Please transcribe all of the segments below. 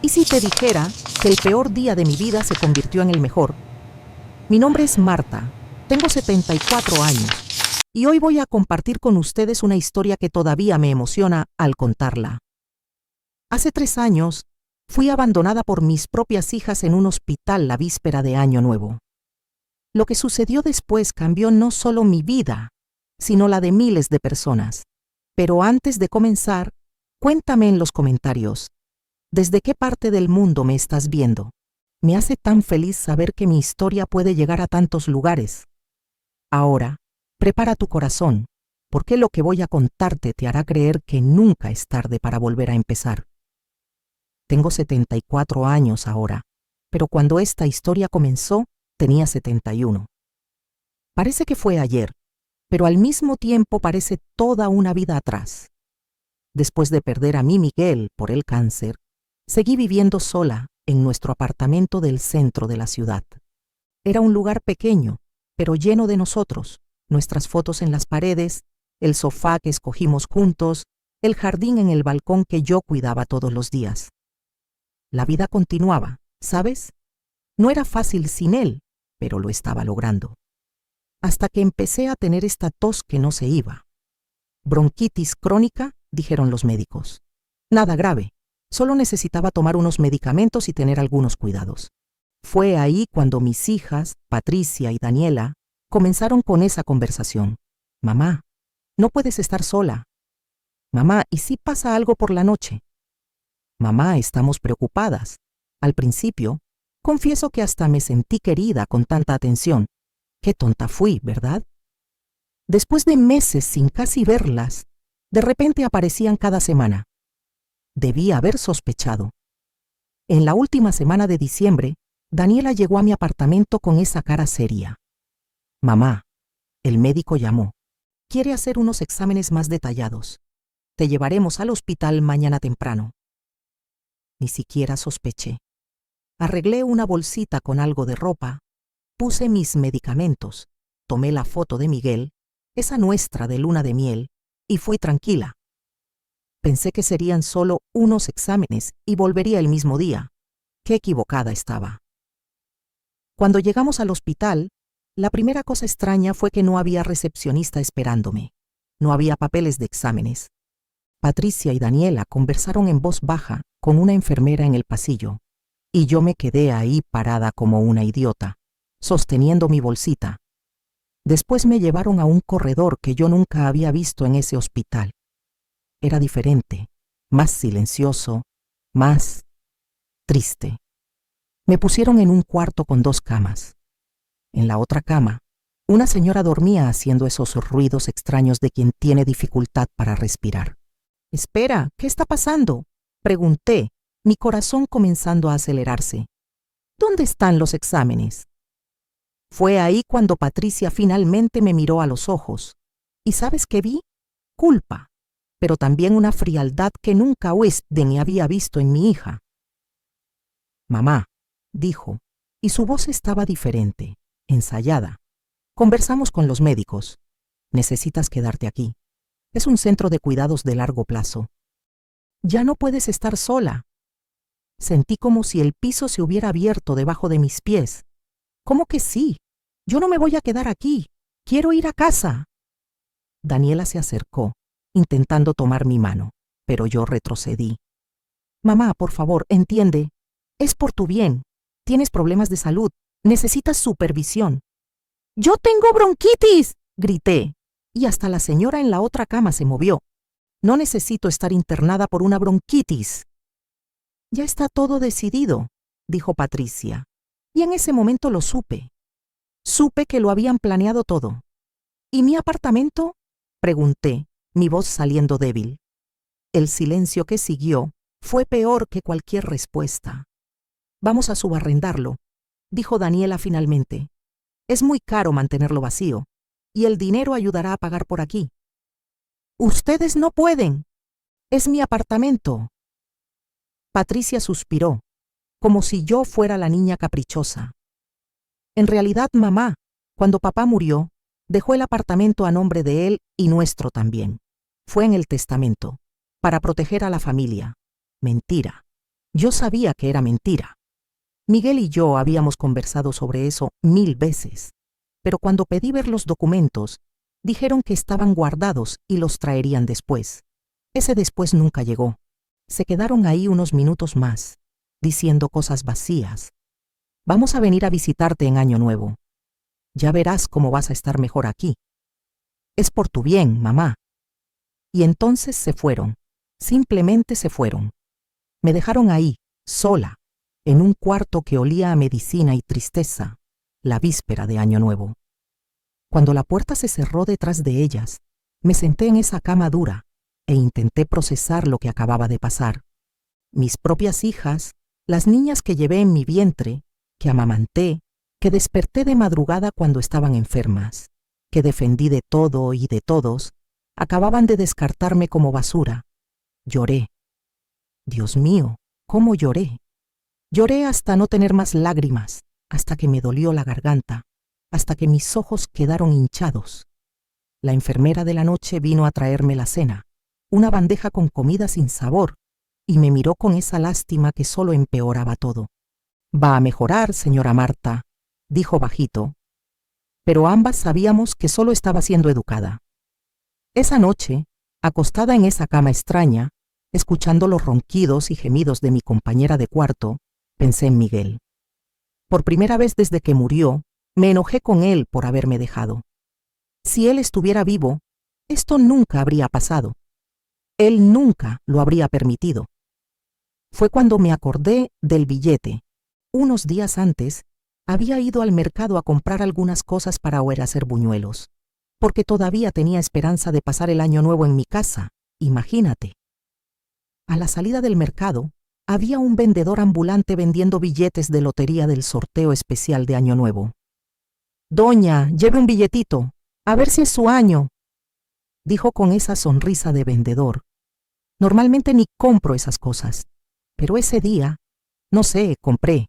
¿Y si te dijera que el peor día de mi vida se convirtió en el mejor? Mi nombre es Marta, tengo 74 años y hoy voy a compartir con ustedes una historia que todavía me emociona al contarla. Hace 3 años fui abandonada por mis propias hijas en un hospital la víspera de Año Nuevo. Lo que sucedió después cambió no solo mi vida, sino la de miles de personas. Pero antes de comenzar, cuéntame en los comentarios, ¿desde qué parte del mundo me estás viendo? Me hace tan feliz saber que mi historia puede llegar a tantos lugares. Ahora, prepara tu corazón, porque lo que voy a contarte te hará creer que nunca es tarde para volver a empezar. Tengo 74 años ahora, pero cuando esta historia comenzó, tenía 71. Parece que fue ayer, pero al mismo tiempo parece toda una vida atrás. Después de perder a mi Miguel por el cáncer, seguí viviendo sola en nuestro apartamento del centro de la ciudad. Era un lugar pequeño, pero lleno de nosotros, nuestras fotos en las paredes, el sofá que escogimos juntos, el jardín en el balcón que yo cuidaba todos los días. La vida continuaba, ¿sabes? No era fácil sin él, pero lo estaba logrando. Hasta que empecé a tener esta tos que no se iba. Bronquitis crónica, dijeron los médicos. Nada grave, solo necesitaba tomar unos medicamentos y tener algunos cuidados. Fue ahí cuando mis hijas, Patricia y Daniela, comenzaron con esa conversación. Mamá, no puedes estar sola. Mamá, ¿y si pasa algo por la noche? Mamá, estamos preocupadas. Al principio, confieso que hasta me sentí querida con tanta atención. Qué tonta fui, ¿verdad? Después de meses sin casi verlas, de repente aparecían cada semana. Debí haber sospechado. En la última semana de diciembre, Daniela llegó a mi apartamento con esa cara seria. Mamá, el médico llamó. Quiere hacer unos exámenes más detallados. Te llevaremos al hospital mañana temprano. Ni siquiera sospeché. Arreglé una bolsita con algo de ropa, puse mis medicamentos, tomé la foto de Miguel, esa nuestra de luna de miel, y fui tranquila. Pensé que serían solo unos exámenes y volvería el mismo día. Qué equivocada estaba. Cuando llegamos al hospital, la primera cosa extraña fue que no había recepcionista esperándome. No había papeles de exámenes. Patricia y Daniela conversaron en voz baja con una enfermera en el pasillo, y yo me quedé ahí parada como una idiota, sosteniendo mi bolsita. Después me llevaron a un corredor que yo nunca había visto en ese hospital. Era diferente, más silencioso, más triste. Me pusieron en un cuarto con 2 camas. En la otra cama, una señora dormía haciendo esos ruidos extraños de quien tiene dificultad para respirar. Espera, ¿qué está pasando? Pregunté, mi corazón comenzando a acelerarse. ¿Dónde están los exámenes? Fue ahí cuando Patricia finalmente me miró a los ojos. ¿Y sabes qué vi? Culpa, pero también una frialdad que nunca Weston había visto en mi hija. Mamá, dijo, y su voz estaba diferente, ensayada. Conversamos con los médicos. Necesitas quedarte aquí. Es un centro de cuidados de largo plazo. Ya no puedes estar sola. Sentí como si el piso se hubiera abierto debajo de mis pies. ¿Cómo que sí? Yo no me voy a quedar aquí. Quiero ir a casa. Daniela se acercó, intentando tomar mi mano, pero yo retrocedí. Mamá, por favor, entiende. Es por tu bien. Tienes problemas de salud. Necesitas supervisión. ¡Yo tengo bronquitis!, grité, y hasta la señora en la otra cama se movió. No necesito estar internada por una bronquitis. Ya está todo decidido, dijo Patricia, y en ese momento lo supe. Supe que lo habían planeado todo. ¿Y mi apartamento?, pregunté, mi voz saliendo débil. El silencio que siguió fue peor que cualquier respuesta. Vamos a subarrendarlo, dijo Daniela finalmente. Es muy caro mantenerlo vacío, y el dinero ayudará a pagar por aquí. Ustedes no pueden. Es mi apartamento. Patricia suspiró, como si yo fuera la niña caprichosa. En realidad, mamá, cuando papá murió, dejó el apartamento a nombre de él y nuestro también. Fue en el testamento, para proteger a la familia. Mentira. Yo sabía que era mentira. Miguel y yo habíamos conversado sobre eso 1000 veces, pero cuando pedí ver los documentos, dijeron que estaban guardados y los traerían después. Ese después nunca llegó. Se quedaron ahí unos minutos más, diciendo cosas vacías. Vamos a venir a visitarte en Año Nuevo. Ya verás cómo vas a estar mejor aquí. Es por tu bien, mamá. Y entonces se fueron. Simplemente se fueron. Me dejaron ahí, sola, en un cuarto que olía a medicina y tristeza, la víspera de Año Nuevo. Cuando la puerta se cerró detrás de ellas, me senté en esa cama dura e intenté procesar lo que acababa de pasar. Mis propias hijas, las niñas que llevé en mi vientre, que amamanté, que desperté de madrugada cuando estaban enfermas, que defendí de todo y de todos, acababan de descartarme como basura. Lloré. Dios mío, ¿cómo lloré? Lloré hasta no tener más lágrimas, hasta que me dolió la garganta, hasta que mis ojos quedaron hinchados. La enfermera de la noche vino a traerme la cena, una bandeja con comida sin sabor, y me miró con esa lástima que solo empeoraba todo. «Va a mejorar, señora Marta», dijo bajito, pero ambas sabíamos que solo estaba siendo educada. Esa noche, acostada en esa cama extraña, escuchando los ronquidos y gemidos de mi compañera de cuarto, pensé en Miguel. Por primera vez desde que murió, me enojé con él por haberme dejado. Si él estuviera vivo, esto nunca habría pasado. Él nunca lo habría permitido. Fue cuando me acordé del billete. Unos días antes, había ido al mercado a comprar algunas cosas para hacer buñuelos, porque todavía tenía esperanza de pasar el Año Nuevo en mi casa, imagínate. A la salida del mercado, había un vendedor ambulante vendiendo billetes de lotería del sorteo especial de Año Nuevo. «Doña, lleve un billetito, a ver si es su año», dijo con esa sonrisa de vendedor. Normalmente ni compro esas cosas, pero ese día, no sé, compré.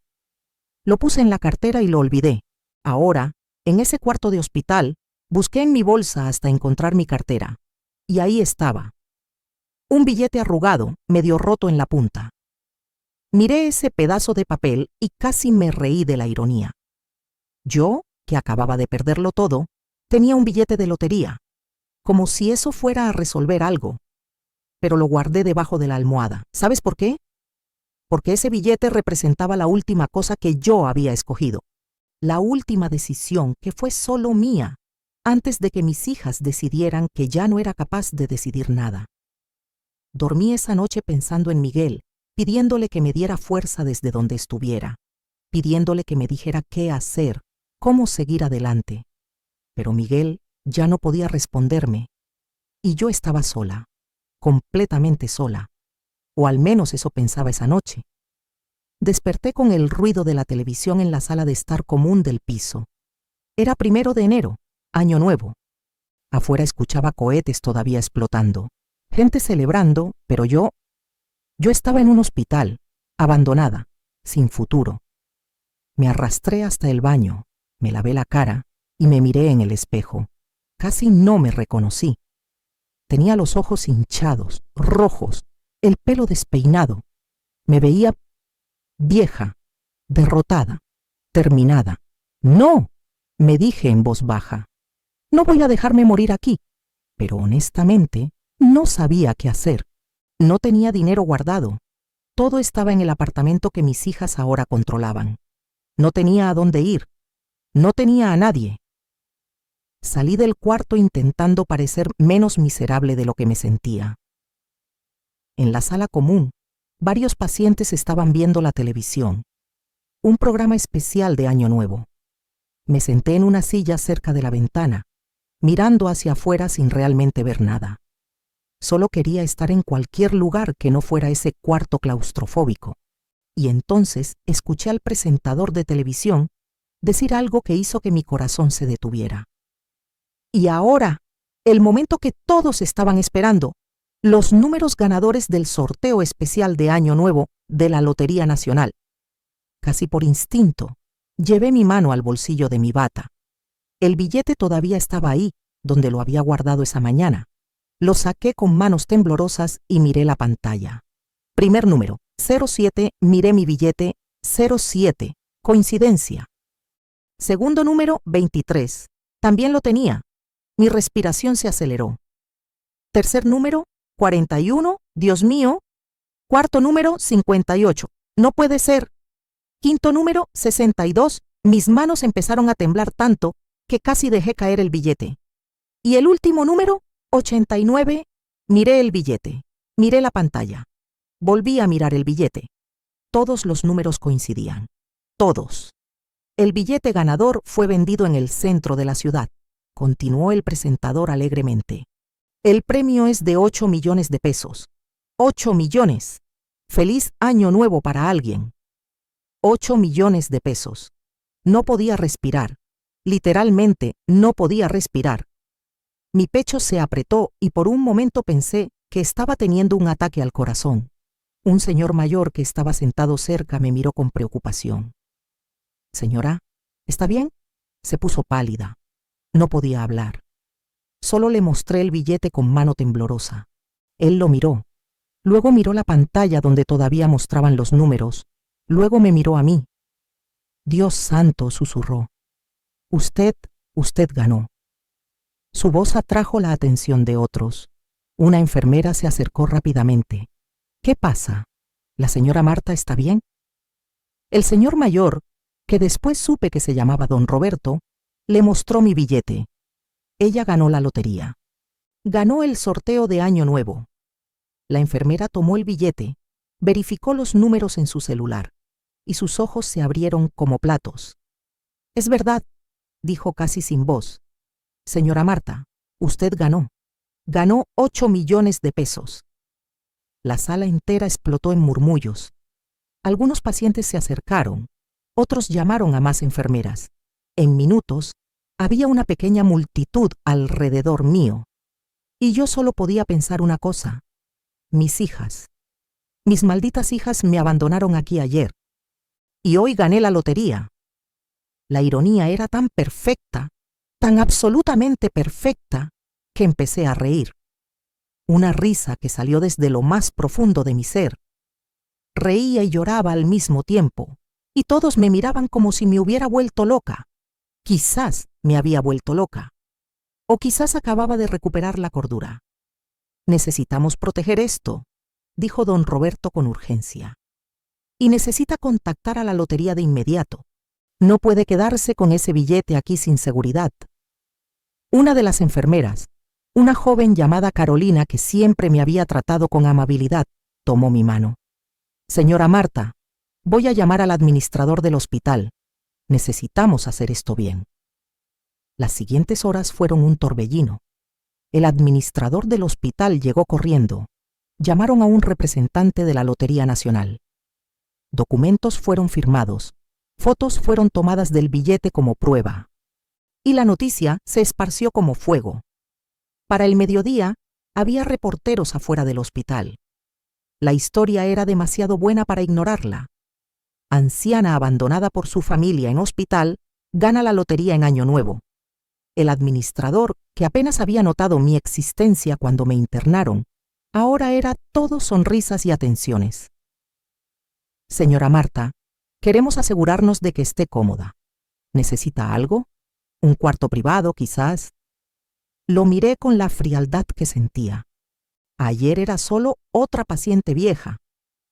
Lo puse en la cartera y lo olvidé. Ahora, en ese cuarto de hospital, busqué en mi bolsa hasta encontrar mi cartera. Y ahí estaba. Un billete arrugado, medio roto en la punta. Miré ese pedazo de papel y casi me reí de la ironía. Yo, que acababa de perderlo todo, tenía un billete de lotería, como si eso fuera a resolver algo. Pero lo guardé debajo de la almohada. ¿Sabes por qué? Porque ese billete representaba la última cosa que yo había escogido. La última decisión que fue solo mía, antes de que mis hijas decidieran que ya no era capaz de decidir nada. Dormí esa noche pensando en Miguel, pidiéndole que me diera fuerza desde donde estuviera, pidiéndole que me dijera qué hacer, cómo seguir adelante. Pero Miguel ya no podía responderme, y yo estaba sola, completamente sola, o al menos eso pensaba esa noche. Desperté con el ruido de la televisión en la sala de estar común del piso. Era 1 de enero, Año Nuevo. Afuera escuchaba cohetes todavía explotando, gente celebrando, pero yo estaba en un hospital, abandonada, sin futuro. Me arrastré hasta el baño, me lavé la cara y me miré en el espejo. Casi no me reconocí. Tenía los ojos hinchados, rojos, el pelo despeinado. Me veía vieja, derrotada, terminada. «No», me dije en voz baja. «No voy a dejarme morir aquí». Pero honestamente, no sabía qué hacer. No tenía dinero guardado. Todo estaba en el apartamento que mis hijas ahora controlaban. No tenía a dónde ir. No tenía a nadie. Salí del cuarto intentando parecer menos miserable de lo que me sentía. En la sala común, varios pacientes estaban viendo la televisión, un programa especial de Año Nuevo. Me senté en una silla cerca de la ventana, mirando hacia afuera sin realmente ver nada. Solo quería estar en cualquier lugar que no fuera ese cuarto claustrofóbico. Y entonces escuché al presentador de televisión decir algo que hizo que mi corazón se detuviera. Y ahora, el momento que todos estaban esperando, los números ganadores del sorteo especial de Año Nuevo de la Lotería Nacional. Casi por instinto, llevé mi mano al bolsillo de mi bata. El billete todavía estaba ahí, donde lo había guardado esa mañana. Lo saqué con manos temblorosas y miré la pantalla. Primer número, 07, miré mi billete, 07, coincidencia. Segundo número, 23, también lo tenía. Mi respiración se aceleró. Tercer número, 41, Dios mío. Cuarto número, 58, no puede ser. Quinto número, 62, mis manos empezaron a temblar tanto que casi dejé caer el billete. Y el último número, 89, miré el billete, miré la pantalla. Volví a mirar el billete. Todos los números coincidían. Todos. El billete ganador fue vendido en el centro de la ciudad. Continuó el presentador alegremente. El premio es de 8 millones de pesos. 8 millones. Feliz año nuevo para alguien. 8 millones de pesos. No podía respirar. Literalmente, no podía respirar. Mi pecho se apretó y por un momento pensé que estaba teniendo un ataque al corazón. Un señor mayor que estaba sentado cerca me miró con preocupación. Señora, ¿está bien? Se puso pálida. No podía hablar. Solo le mostré el billete con mano temblorosa. Él lo miró. Luego miró la pantalla donde todavía mostraban los números. Luego me miró a mí. Dios santo, susurró. Usted ganó. Su voz atrajo la atención de otros. Una enfermera se acercó rápidamente. ¿Qué pasa? ¿La señora Marta está bien? El señor mayor, que después supe que se llamaba don Roberto, le mostró mi billete. Ella ganó la lotería. Ganó el sorteo de Año Nuevo. La enfermera tomó el billete, verificó los números en su celular, y sus ojos se abrieron como platos. Es verdad, dijo casi sin voz. Señora Marta, usted ganó. Ganó 8 millones de pesos. La sala entera explotó en murmullos. Algunos pacientes se acercaron, otros llamaron a más enfermeras. En minutos, había una pequeña multitud alrededor mío. Y yo solo podía pensar una cosa. Mis hijas. Mis malditas hijas me abandonaron aquí ayer. Y hoy gané la lotería. La ironía era tan perfecta, tan absolutamente perfecta, que empecé a reír. Una risa que salió desde lo más profundo de mi ser. Reía y lloraba al mismo tiempo, y todos me miraban como si me hubiera vuelto loca. Quizás me había vuelto loca. O quizás acababa de recuperar la cordura. Necesitamos proteger esto, dijo don Roberto con urgencia. Y necesita contactar a la lotería de inmediato. No puede quedarse con ese billete aquí sin seguridad. Una de las enfermeras, una joven llamada Carolina que siempre me había tratado con amabilidad, tomó mi mano. Señora Marta, voy a llamar al administrador del hospital. Necesitamos hacer esto bien. Las siguientes horas fueron un torbellino. El administrador del hospital llegó corriendo. Llamaron a un representante de la Lotería Nacional. Documentos fueron firmados. Fotos fueron tomadas del billete como prueba. Y la noticia se esparció como fuego. Para el mediodía, había reporteros afuera del hospital. La historia era demasiado buena para ignorarla. Anciana abandonada por su familia en hospital, gana la lotería en Año Nuevo. El administrador, que apenas había notado mi existencia cuando me internaron, ahora era todo sonrisas y atenciones. Señora Marta, queremos asegurarnos de que esté cómoda. ¿Necesita algo? ¿Un cuarto privado, quizás? Lo miré con la frialdad que sentía. Ayer era solo otra paciente vieja.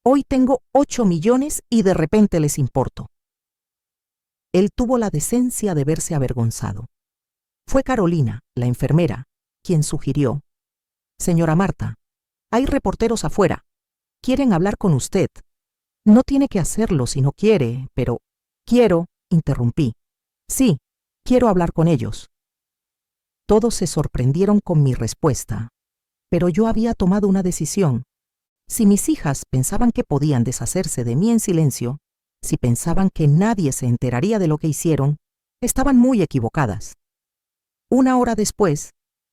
Hoy tengo 8 millones y de repente les importo. Él tuvo la decencia de verse avergonzado. Fue Carolina, la enfermera, quien sugirió: Señora Marta, hay reporteros afuera. Quieren hablar con usted. No tiene que hacerlo si no quiere, pero... Quiero, interrumpí. Sí, quiero hablar con ellos. Todos se sorprendieron con mi respuesta, pero yo había tomado una decisión. Si mis hijas pensaban que podían deshacerse de mí en silencio, si pensaban que nadie se enteraría de lo que hicieron, estaban muy equivocadas. Una hora después,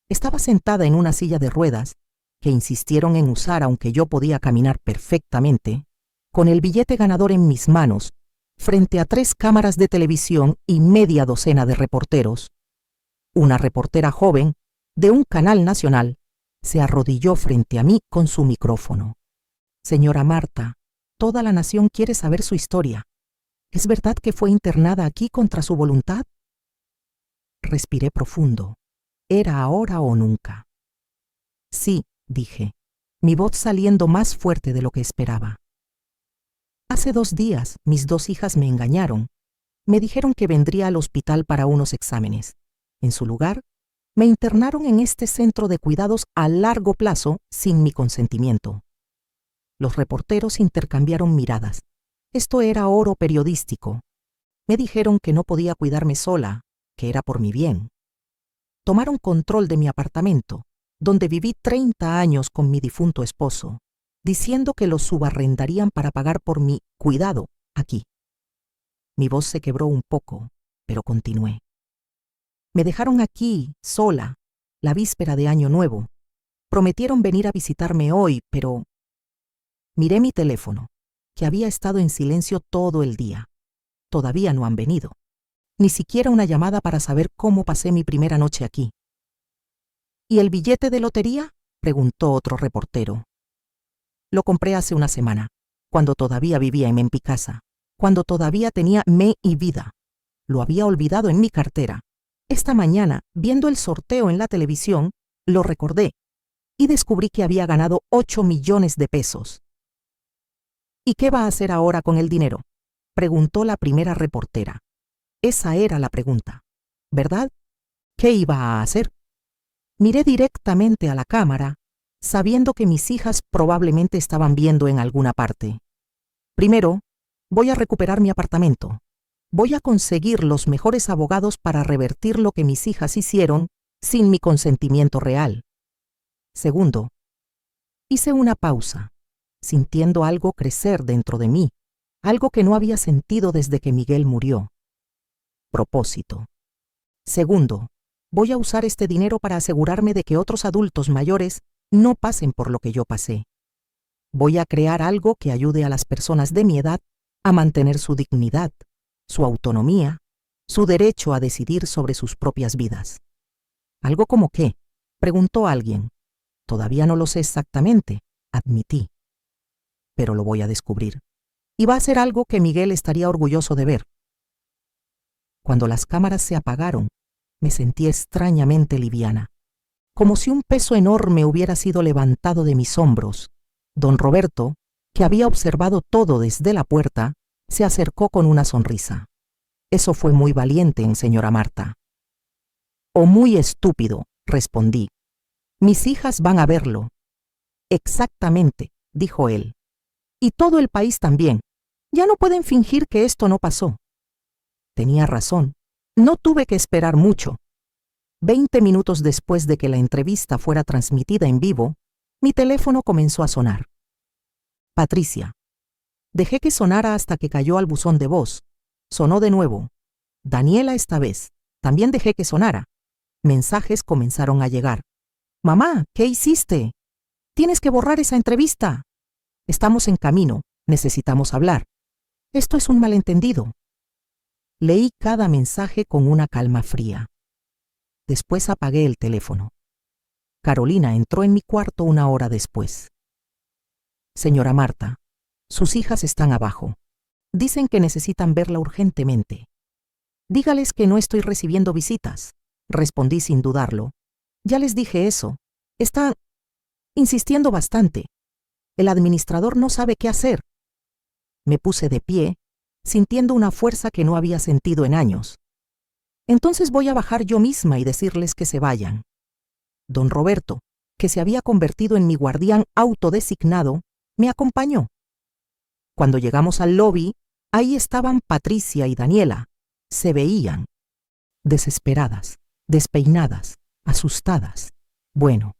estaba sentada en una silla de ruedas, que insistieron en usar aunque yo podía caminar perfectamente, con el billete ganador en mis manos, frente a 3 cámaras de televisión y media docena de reporteros. Una reportera joven, de un canal nacional, se arrodilló frente a mí con su micrófono. Señora Marta, Toda la nación quiere saber su historia. ¿Es verdad que fue internada aquí contra su voluntad? Respiré profundo. Era ahora o nunca. Sí, dije, mi voz saliendo más fuerte de lo que esperaba. Hace 2 días mis 2 hijas me engañaron. Me dijeron que vendría al hospital para unos exámenes. En su lugar, me internaron en este centro de cuidados a largo plazo sin mi consentimiento. Los reporteros intercambiaron miradas. Esto era oro periodístico. Me dijeron que no podía cuidarme sola, que era por mi bien. Tomaron control de mi apartamento, donde viví 30 años con mi difunto esposo, diciendo que lo subarrendarían para pagar por mi cuidado aquí. Mi voz se quebró un poco, pero continué. Me dejaron aquí, sola, la víspera de Año Nuevo. Prometieron venir a visitarme hoy, pero... Miré mi teléfono, que había estado en silencio todo el día. Todavía no han venido. Ni siquiera una llamada para saber cómo pasé mi primera noche aquí. ¿Y el billete de lotería?, preguntó otro reportero. Lo compré hace una semana, cuando todavía vivía en mi casa, cuando todavía tenía me y vida. Lo había olvidado en mi cartera. Esta mañana, viendo el sorteo en la televisión, lo recordé y descubrí que había ganado 8 millones de pesos. ¿Y qué va a hacer ahora con el dinero?, preguntó la primera reportera. Esa era la pregunta, ¿verdad? ¿Qué iba a hacer? Miré directamente a la cámara, sabiendo que mis hijas probablemente estaban viendo en alguna parte. Primero, voy a recuperar mi apartamento. Voy a conseguir los mejores abogados para revertir lo que mis hijas hicieron sin mi consentimiento real. Segundo, hice una pausa, sintiendo algo crecer dentro de mí, algo que no había sentido desde que Miguel murió. Propósito. Segundo, voy a usar este dinero para asegurarme de que otros adultos mayores no pasen por lo que yo pasé. Voy a crear algo que ayude a las personas de mi edad a mantener su dignidad, su autonomía, su derecho a decidir sobre sus propias vidas. ¿Algo como qué?, preguntó alguien. Todavía no lo sé exactamente, admití. Pero lo voy a descubrir. Y va a ser algo que Miguel estaría orgulloso de ver. Cuando las cámaras se apagaron, me sentí extrañamente liviana, como si un peso enorme hubiera sido levantado de mis hombros. Don Roberto, que había observado todo desde la puerta, se acercó con una sonrisa. Eso fue muy valiente, señora Marta. O muy estúpido, respondí. Mis hijas van a verlo. Exactamente, dijo él. Y todo el país también. Ya no pueden fingir que esto no pasó. Tenía razón. No tuve que esperar mucho. 20 minutos después de que la entrevista fuera transmitida en vivo, mi teléfono comenzó a sonar. Patricia. Dejé que sonara hasta que cayó al buzón de voz. Sonó de nuevo. Daniela esta vez. También dejé que sonara. Mensajes comenzaron a llegar. Mamá, ¿qué hiciste? Tienes que borrar esa entrevista. Estamos en camino. Necesitamos hablar. Esto es un malentendido. Leí cada mensaje con una calma fría. Después apagué el teléfono. Carolina entró en mi cuarto 1 hora después. Señora Marta, sus hijas están abajo. Dicen que necesitan verla urgentemente. Dígales que no estoy recibiendo visitas, respondí sin dudarlo. Ya les dije eso. Están insistiendo bastante. El administrador no sabe qué hacer. Me puse de pie, sintiendo una fuerza que no había sentido en años. Entonces voy a bajar yo misma y decirles que se vayan. Don Roberto, que se había convertido en mi guardián autodesignado, me acompañó. Cuando llegamos al lobby, ahí estaban Patricia y Daniela. Se veían. Desesperadas, despeinadas, asustadas. Bueno,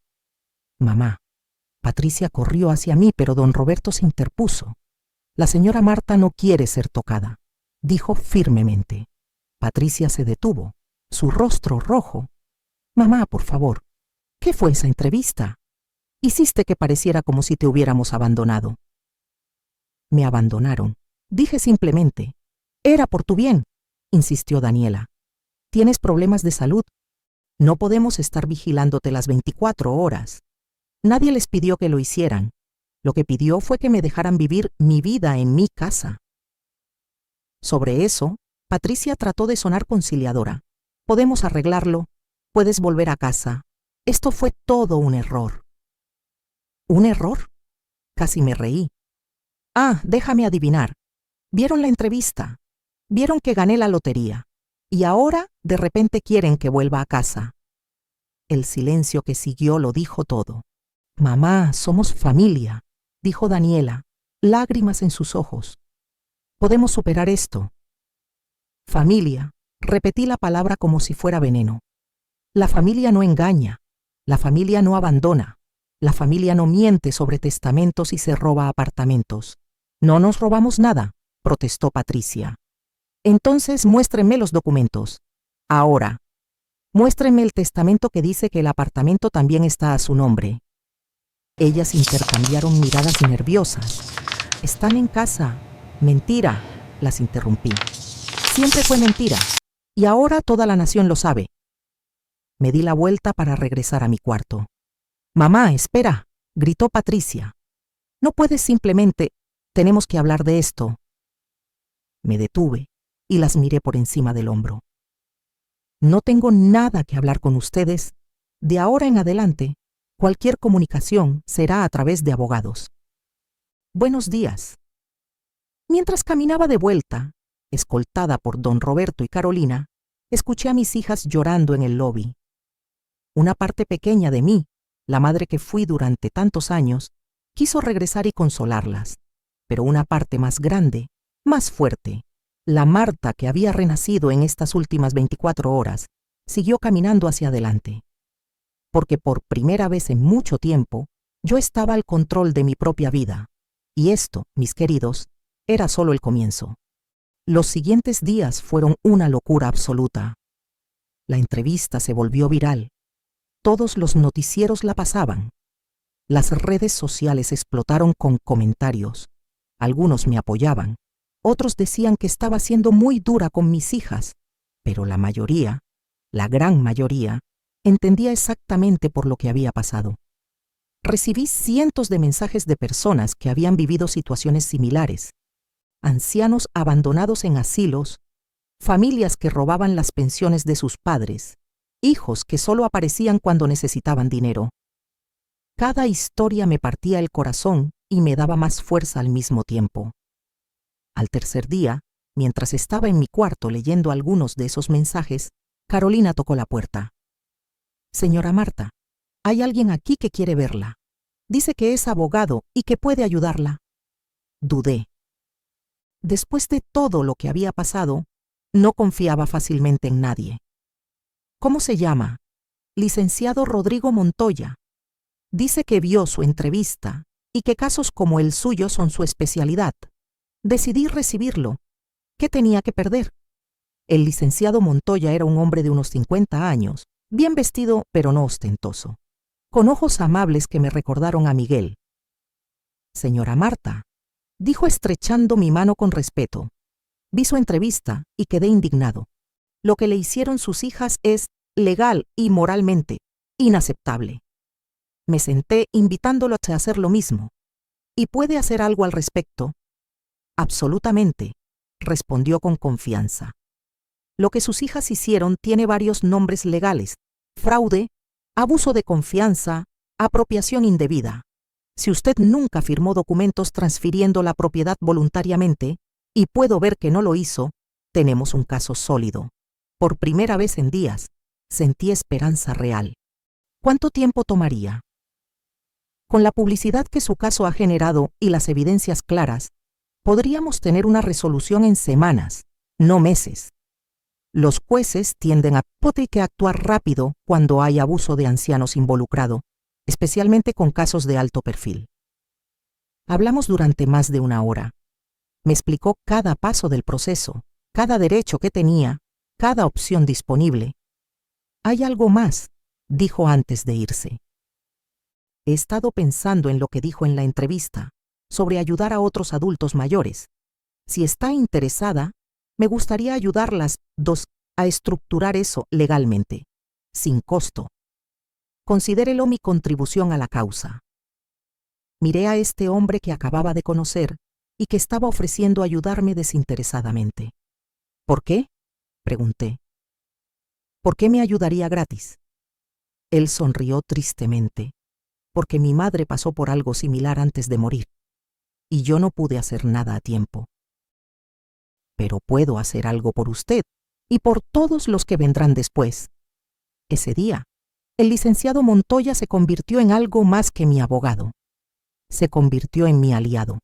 mamá. Patricia corrió hacia mí, pero don Roberto se interpuso. La señora Marta no quiere ser tocada, dijo firmemente. Patricia se detuvo, su rostro rojo. Mamá, por favor, ¿qué fue esa entrevista? Hiciste que pareciera como si te hubiéramos abandonado. Me abandonaron. Dije simplemente. Era por tu bien, insistió Daniela. Tienes problemas de salud. No podemos estar vigilándote las 24 horas. Nadie les pidió que lo hicieran. Lo que pidió fue que me dejaran vivir mi vida en mi casa. Sobre eso, Patricia trató de sonar conciliadora. Podemos arreglarlo. Puedes volver a casa. Esto fue todo un error. ¿Un error? Casi me reí. Ah, déjame adivinar. Vieron la entrevista. Vieron que gané la lotería. Y ahora, de repente, quieren que vuelva a casa. El silencio que siguió lo dijo todo. Mamá, somos familia, dijo Daniela, lágrimas en sus ojos. Podemos superar esto. Familia, repetí la palabra como si fuera veneno. La familia no engaña, la familia no abandona, la familia no miente sobre testamentos y se roba apartamentos. No nos robamos nada, protestó Patricia. Entonces muéstrenme los documentos. Ahora. Muéstrenme el testamento que dice que el apartamento también está a su nombre. Ellas intercambiaron miradas nerviosas. Están en casa. Mentira, las interrumpí. Siempre fue mentira. Y ahora toda la nación lo sabe. Me di la vuelta para regresar a mi cuarto. Mamá, espera, gritó Patricia. No puedes simplemente. Tenemos que hablar de esto. Me detuve y las miré por encima del hombro. No tengo nada que hablar con ustedes. De ahora en adelante, cualquier comunicación será a través de abogados. Buenos días. Mientras caminaba de vuelta, escoltada por don Roberto y Carolina, escuché a mis hijas llorando en el lobby. Una parte pequeña de mí, la madre que fui durante tantos años, quiso regresar y consolarlas, pero una parte más grande, más fuerte, la Marta que había renacido en estas últimas 24 horas, siguió caminando hacia adelante. Porque por primera vez en mucho tiempo, yo estaba al control de mi propia vida. Y esto, mis queridos, era solo el comienzo. Los siguientes días fueron una locura absoluta. La entrevista se volvió viral. Todos los noticieros la pasaban. Las redes sociales explotaron con comentarios. Algunos me apoyaban. Otros decían que estaba siendo muy dura con mis hijas, pero la mayoría, la gran mayoría, entendía exactamente por lo que había pasado. Recibí cientos de mensajes de personas que habían vivido situaciones similares. Ancianos abandonados en asilos, familias que robaban las pensiones de sus padres, hijos que solo aparecían cuando necesitaban dinero. Cada historia me partía el corazón y me daba más fuerza al mismo tiempo. Al tercer día, mientras estaba en mi cuarto leyendo algunos de esos mensajes, Carolina tocó la puerta. Señora Marta, hay alguien aquí que quiere verla. Dice que es abogado y que puede ayudarla. Dudé. Después de todo lo que había pasado, no confiaba fácilmente en nadie. ¿Cómo se llama? Licenciado Rodrigo Montoya. Dice que vio su entrevista y que casos como el suyo son su especialidad. Decidí recibirlo. ¿Qué tenía que perder? El licenciado Montoya era un hombre de unos 50 años, bien vestido pero no ostentoso, con ojos amables que me recordaron a Miguel. Señora Marta, dijo estrechando mi mano con respeto. Vi su entrevista y quedé indignado. Lo que le hicieron sus hijas es legal y moralmente inaceptable. Me senté invitándolo a hacer lo mismo. ¿Y puede hacer algo al respecto? Absolutamente, respondió con confianza. Lo que sus hijas hicieron tiene varios nombres legales: fraude, abuso de confianza, apropiación indebida. Si usted nunca firmó documentos transfiriendo la propiedad voluntariamente, y puedo ver que no lo hizo, tenemos un caso sólido. Por primera vez en días, sentí esperanza real. ¿Cuánto tiempo tomaría? Con la publicidad que su caso ha generado y las evidencias claras, podríamos tener una resolución en semanas, no meses. Los jueces tienden a actuar rápido cuando hay abuso de ancianos involucrado, especialmente con casos de alto perfil. Hablamos durante más de una hora. Me explicó cada paso del proceso, cada derecho que tenía, cada opción disponible. Hay algo más, dijo antes de irse. He estado pensando en lo que dijo en la entrevista, sobre ayudar a otros adultos mayores. Si está interesada, me gustaría ayudarlas a estructurar eso legalmente, sin costo. Considérelo mi contribución a la causa. Miré a este hombre que acababa de conocer y que estaba ofreciendo ayudarme desinteresadamente. ¿Por qué?, pregunté. ¿Por qué me ayudaría gratis? Él sonrió tristemente, porque mi madre pasó por algo similar antes de morir, y yo no pude hacer nada a tiempo. Pero puedo hacer algo por usted y por todos los que vendrán después. Ese día, el licenciado Montoya se convirtió en algo más que mi abogado. Se convirtió en mi aliado.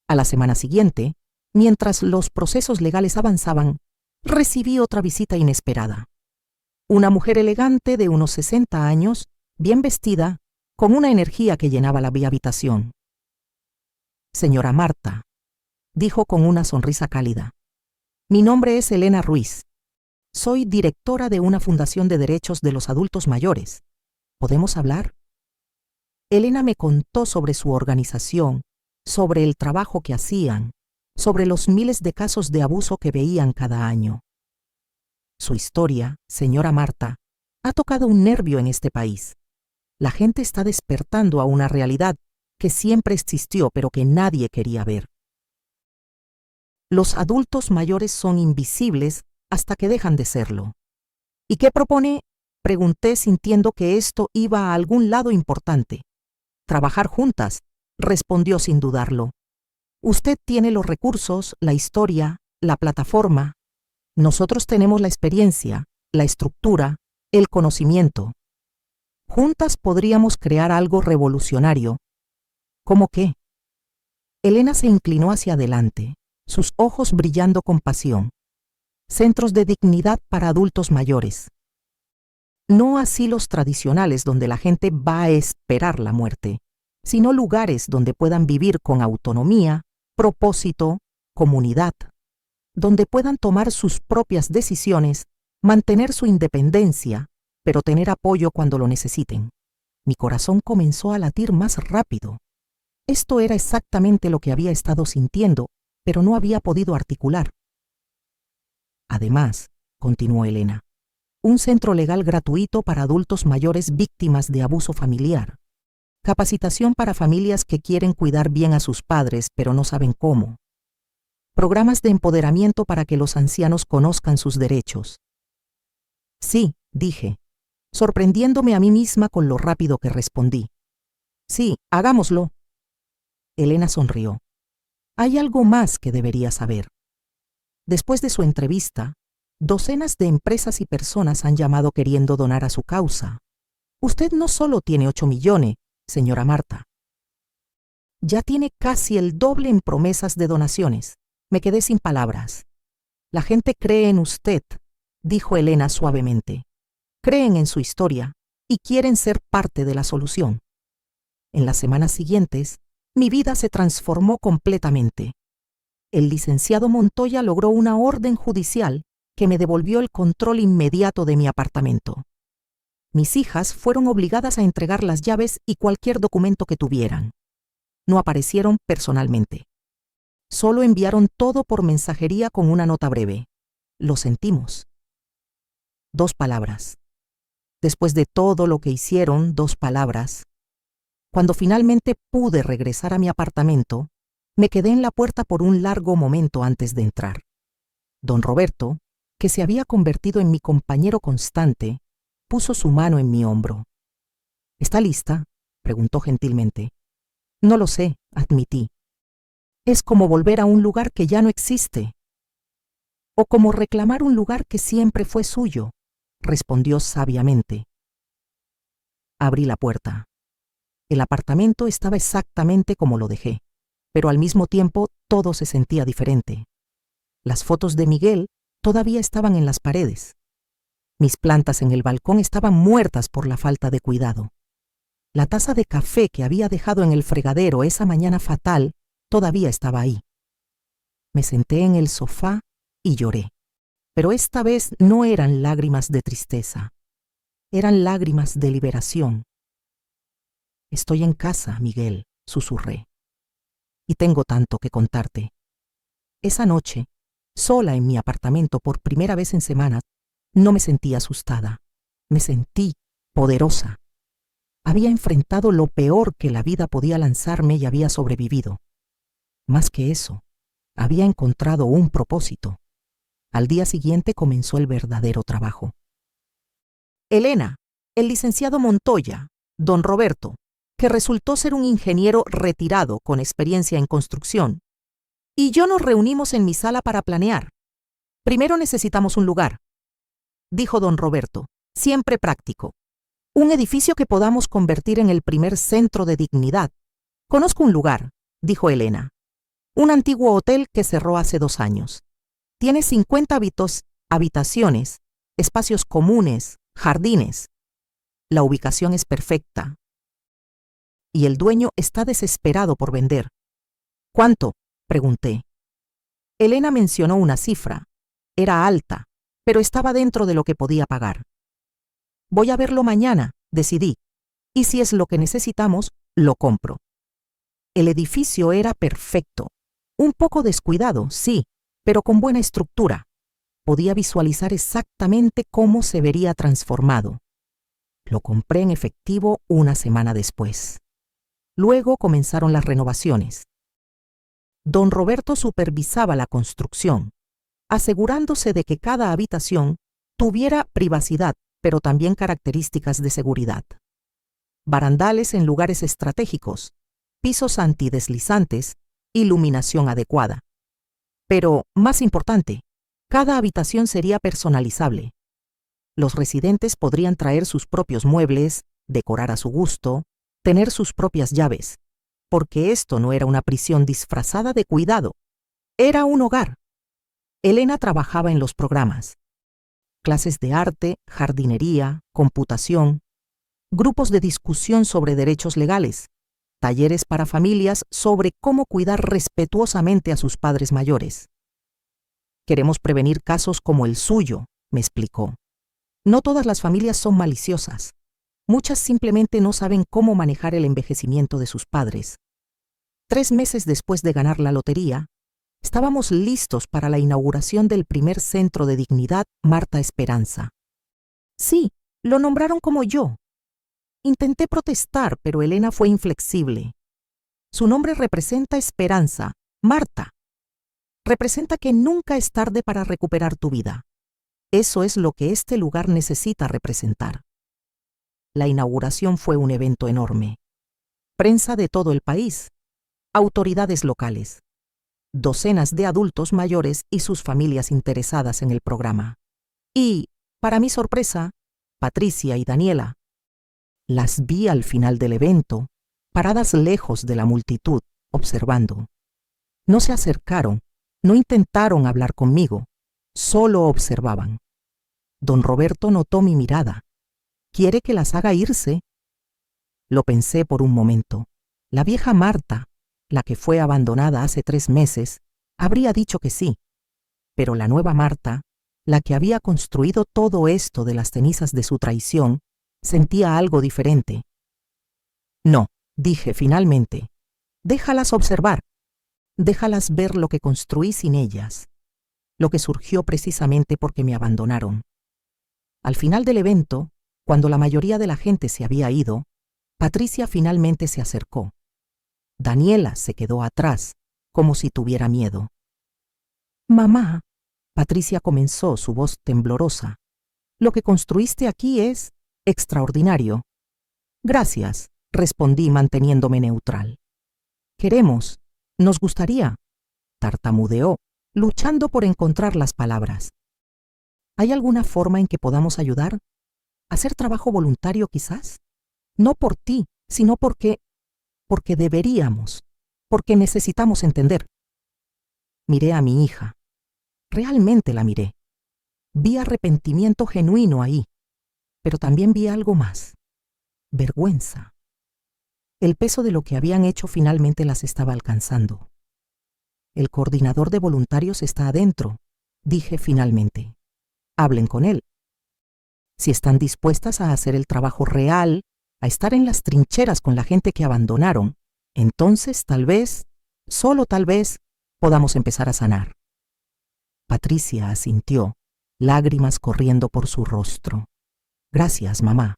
A la semana siguiente, mientras los procesos legales avanzaban, recibí otra visita inesperada. Una mujer elegante de unos 60 años, bien vestida, con una energía que llenaba la habitación. Señora Marta, dijo con una sonrisa cálida. Mi nombre es Elena Ruiz. Soy directora de una fundación de derechos de los adultos mayores. ¿Podemos hablar? Elena me contó sobre su organización, sobre el trabajo que hacían, sobre los miles de casos de abuso que veían cada año. Su historia, señora Marta, ha tocado un nervio en este país. La gente está despertando a una realidad que siempre existió pero que nadie quería ver. Los adultos mayores son invisibles hasta que dejan de serlo. ¿Y qué propone?, pregunté sintiendo que esto iba a algún lado importante. Trabajar juntas, respondió sin dudarlo. Usted tiene los recursos, la historia, la plataforma. Nosotros tenemos la experiencia, la estructura, el conocimiento. Juntas podríamos crear algo revolucionario. ¿Cómo qué? Elena se inclinó hacia adelante, sus ojos brillando con pasión. Centros de dignidad para adultos mayores. No asilos tradicionales donde la gente va a esperar la muerte, sino lugares donde puedan vivir con autonomía, propósito, comunidad, donde puedan tomar sus propias decisiones, mantener su independencia, pero tener apoyo cuando lo necesiten. Mi corazón comenzó a latir más rápido. Esto era exactamente lo que había estado sintiendo, pero no había podido articular. Además, continuó Elena, un centro legal gratuito para adultos mayores víctimas de abuso familiar. Capacitación para familias que quieren cuidar bien a sus padres, pero no saben cómo. Programas de empoderamiento para que los ancianos conozcan sus derechos. Sí, dije, sorprendiéndome a mí misma con lo rápido que respondí. Sí, hagámoslo. Elena sonrió. Hay algo más que debería saber. Después de su entrevista, docenas de empresas y personas han llamado queriendo donar a su causa. Usted no solo tiene 8 millones, señora Marta. Ya tiene casi el doble en promesas de donaciones. Me quedé sin palabras. La gente cree en usted, dijo Elena suavemente. Creen en su historia y quieren ser parte de la solución. En las semanas siguientes, mi vida se transformó completamente. El licenciado Montoya logró una orden judicial que me devolvió el control inmediato de mi apartamento. Mis hijas fueron obligadas a entregar las llaves y cualquier documento que tuvieran. No aparecieron personalmente. Solo enviaron todo por mensajería con una nota breve. Lo sentimos. 2 palabras. Después de todo lo que hicieron, 2 palabras. Cuando finalmente pude regresar a mi apartamento, me quedé en la puerta por un largo momento antes de entrar. Don Roberto, que se había convertido en mi compañero constante, puso su mano en mi hombro. ¿Está lista?, preguntó gentilmente. No lo sé, admití. Es como volver a un lugar que ya no existe. O como reclamar un lugar que siempre fue suyo, respondió sabiamente. Abrí la puerta. El apartamento estaba exactamente como lo dejé, pero al mismo tiempo todo se sentía diferente. Las fotos de Miguel todavía estaban en las paredes. Mis plantas en el balcón estaban muertas por la falta de cuidado. La taza de café que había dejado en el fregadero esa mañana fatal todavía estaba ahí. Me senté en el sofá y lloré. Pero esta vez no eran lágrimas de tristeza. Eran lágrimas de liberación. Estoy en casa, Miguel, susurré. Y tengo tanto que contarte. Esa noche, sola en mi apartamento por primera vez en semanas, no me sentí asustada. Me sentí poderosa. Había enfrentado lo peor que la vida podía lanzarme y había sobrevivido. Más que eso, había encontrado un propósito. Al día siguiente comenzó el verdadero trabajo. Elena, el licenciado Montoya, don Roberto, que resultó ser un ingeniero retirado con experiencia en construcción, y yo nos reunimos en mi sala para planear. Primero necesitamos un lugar, dijo don Roberto, siempre práctico. Un edificio que podamos convertir en el primer centro de dignidad. Conozco un lugar, dijo Elena. Un antiguo hotel que cerró hace 2 años. Tiene 50 habitaciones, espacios comunes, jardines. La ubicación es perfecta. Y el dueño está desesperado por vender. ¿Cuánto?, pregunté. Elena mencionó una cifra. Era alta, pero estaba dentro de lo que podía pagar. Voy a verlo mañana, decidí, y si es lo que necesitamos, lo compro. El edificio era perfecto. Un poco descuidado, sí, pero con buena estructura. Podía visualizar exactamente cómo se vería transformado. Lo compré en efectivo 1 semana después. Luego comenzaron las renovaciones. Don Roberto supervisaba la construcción, asegurándose de que cada habitación tuviera privacidad, pero también características de seguridad. Barandales en lugares estratégicos, pisos antideslizantes, iluminación adecuada. Pero, más importante, cada habitación sería personalizable. Los residentes podrían traer sus propios muebles, decorar a su gusto, tener sus propias llaves, porque esto no era una prisión disfrazada de cuidado, era un hogar. Elena trabajaba en los programas. Clases de arte, jardinería, computación, grupos de discusión sobre derechos legales, talleres para familias sobre cómo cuidar respetuosamente a sus padres mayores. Queremos prevenir casos como el suyo, me explicó. No todas las familias son maliciosas. Muchas simplemente no saben cómo manejar el envejecimiento de sus padres. 3 meses después de ganar la lotería, estábamos listos para la inauguración del primer centro de dignidad Marta Esperanza. Sí, lo nombraron como yo. Intenté protestar, pero Elena fue inflexible. Su nombre representa esperanza, Marta. Representa que nunca es tarde para recuperar tu vida. Eso es lo que este lugar necesita representar. La inauguración fue un evento enorme. Prensa de todo el país, autoridades locales, docenas de adultos mayores y sus familias interesadas en el programa. Y, para mi sorpresa, Patricia y Daniela. Las vi al final del evento, paradas lejos de la multitud, observando. No se acercaron, no intentaron hablar conmigo, solo observaban. Don Roberto notó mi mirada. ¿Quiere que las haga irse? Lo pensé por un momento. La vieja Marta, la que fue abandonada hace 3 meses, habría dicho que sí. Pero la nueva Marta, la que había construido todo esto de las cenizas de su traición, sentía algo diferente. No, dije finalmente. Déjalas observar. Déjalas ver lo que construí sin ellas. Lo que surgió precisamente porque me abandonaron. Al final del evento, cuando la mayoría de la gente se había ido, Patricia finalmente se acercó. Daniela se quedó atrás, como si tuviera miedo. Mamá, Patricia comenzó, su voz temblorosa. Lo que construiste aquí es extraordinario. Gracias, respondí manteniéndome neutral. Nos gustaría, tartamudeó, luchando por encontrar las palabras. ¿Hay alguna forma en que podamos ayudar? ¿Hacer trabajo voluntario quizás? No por ti, sino porque deberíamos, porque necesitamos entender. Miré a mi hija. Realmente la miré. Vi arrepentimiento genuino ahí, pero también vi algo más. Vergüenza. El peso de lo que habían hecho finalmente las estaba alcanzando. El coordinador de voluntarios está adentro, dije finalmente. Hablen con él. Si están dispuestas a hacer el trabajo real, a estar en las trincheras con la gente que abandonaron, entonces tal vez, solo tal vez, podamos empezar a sanar. Patricia asintió, lágrimas corriendo por su rostro. Gracias, mamá.